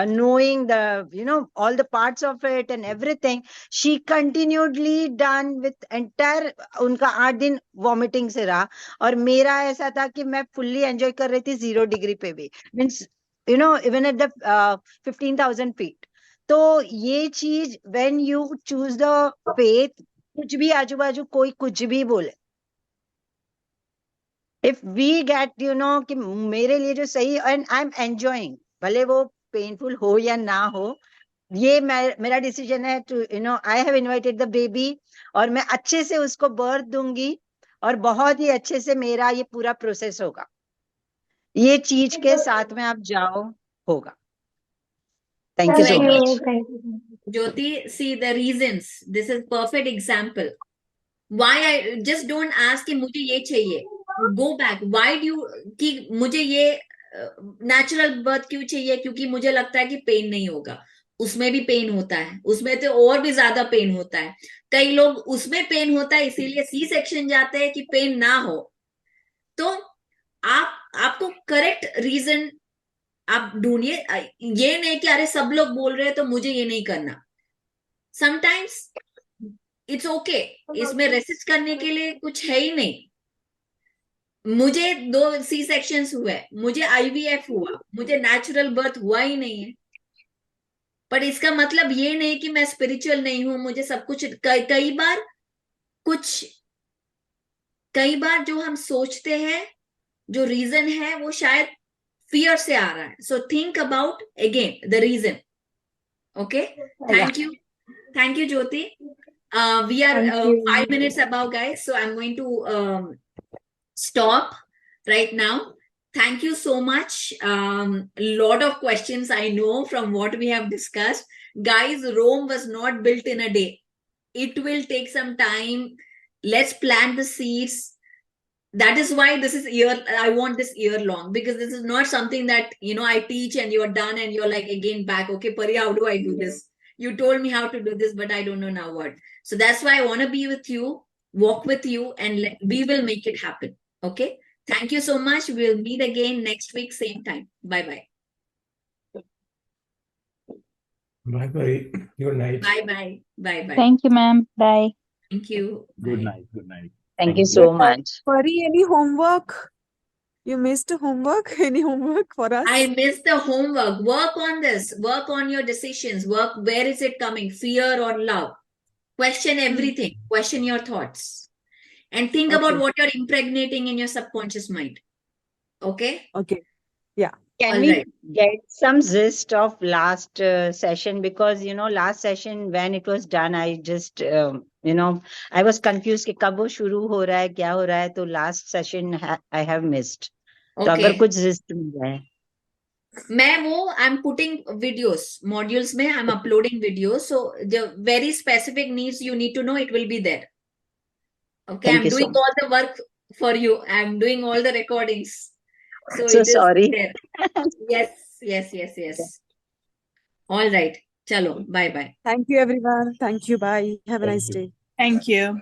[SPEAKER 2] knowing the, all the parts of it and everything, she continually done with entire, उनका 8 दिन vomiting से रहा. और मेरा ऐसा था कि मैं fully enjoy कर रही थी 0 degree पे भी. Means, even at the 15,000 feet. तो ये चीज, when you choose the faith, कुछ भी आजू बाजू कोई कुछ भी बोले, if we get कि मेरे लिए जो सही, and I'm enjoying, भले वो painful हो या ना हो, ये मेरा डिसीजन है to I have invited the baby और मैं अच्छे से उसको बर्थ दूंगी और बहुत ही अच्छे से मेरा ये पूरा प्रोसेस होगा. ये चीज के साथ में आप जाओ, होगा. Thank you so much.
[SPEAKER 10] Thank you.
[SPEAKER 1] Jyoti, see the reasons. This is perfect example. Why I just don't ask कि मुझे ये चाहिए. Go back. Why do you कि मुझे ये natural birth क्यों चाहिए? क्योंकि मुझे लगता है कि पेन नहीं होगा. उसमें भी पेन होता है, उसमें तो और भी ज्यादा पेन होता है. कई लोग उसमें पेन होता है इसीलिए सी सेक्शन जाते हैं कि पेन ना हो. तो आपको करेक्ट रीजन आप ढूंढिए. ये नहीं कि अरे सब लोग बोल रहे हैं तो मुझे ये नहीं करना. Sometimes it's okay. इसमें रेसिस्ट करने के लिए कुछ है ही नहीं. मुझे 2 सी सेक्शंस हुए, मुझे आईवीएफ हुआ, मुझे नेचुरल बर्थ हुआ ही नहीं है. पर इसका मतलब ये नहीं कि मैं स्पिरिचुअल नहीं हूं. मुझे सब कुछ कई बार जो हम सोचते हैं जो रीजन है वो शायद फियर से आ रहा है. So think about again the reason. Okay, thank you Jyoti. We are 5 minutes above, guys, so I'm going to stop right now. Thank you so much. Lot of questions I know from what we have discussed. Guys, Rome was not built in a day. It will take some time. Let's plant the seeds. That is why this is I want this year long, because this is not something that I teach and you're done and you're like again back. Okay, Pari, how do I do this? You told me how to do this, but I don't know now what. So that's why I want to be with you, walk with you, and we will make it happen. Okay, thank you so much. We'll meet again next week, same time. Bye bye.
[SPEAKER 5] Bye bye. Good night.
[SPEAKER 1] Bye bye. Bye bye.
[SPEAKER 7] Thank you, ma'am. Bye.
[SPEAKER 1] Thank you.
[SPEAKER 4] Good
[SPEAKER 1] Bye.
[SPEAKER 4] night. Good night.
[SPEAKER 2] Thank you so much.
[SPEAKER 9] Pari, any homework? You missed homework? Any homework for us?
[SPEAKER 1] I missed the homework. Work on this. Work on your decisions. Work. Where is it coming? Fear or love? Question everything. Question your thoughts. And think about
[SPEAKER 9] Okay.
[SPEAKER 1] what you're impregnating in your subconscious mind. Okay?
[SPEAKER 9] Okay. Yeah.
[SPEAKER 2] Can
[SPEAKER 1] All
[SPEAKER 2] we
[SPEAKER 1] right.
[SPEAKER 2] get some gist of last session? Because, last session when it was done, I just, I was confused कि कब वो शुरू हो रहा है, क्या हो रहा है, तो last session I have missed. तो अगर
[SPEAKER 1] Okay.
[SPEAKER 2] कुछ gist मिल जाए.
[SPEAKER 1] I'm putting videos, modules mein, I'm uploading videos. So the very specific needs you need to know, it will be there. Okay,
[SPEAKER 2] Thank
[SPEAKER 1] I'm
[SPEAKER 2] you so
[SPEAKER 1] doing
[SPEAKER 2] much.
[SPEAKER 1] all the work for you. I'm doing all the recordings. So
[SPEAKER 2] So
[SPEAKER 1] it is
[SPEAKER 2] sorry.
[SPEAKER 1] there. Yes. All right. Chalo, bye.
[SPEAKER 9] Thank you, everyone. Thank you. Bye. Have a
[SPEAKER 4] Thank
[SPEAKER 9] nice
[SPEAKER 4] you.
[SPEAKER 9] day.
[SPEAKER 11] Thank you.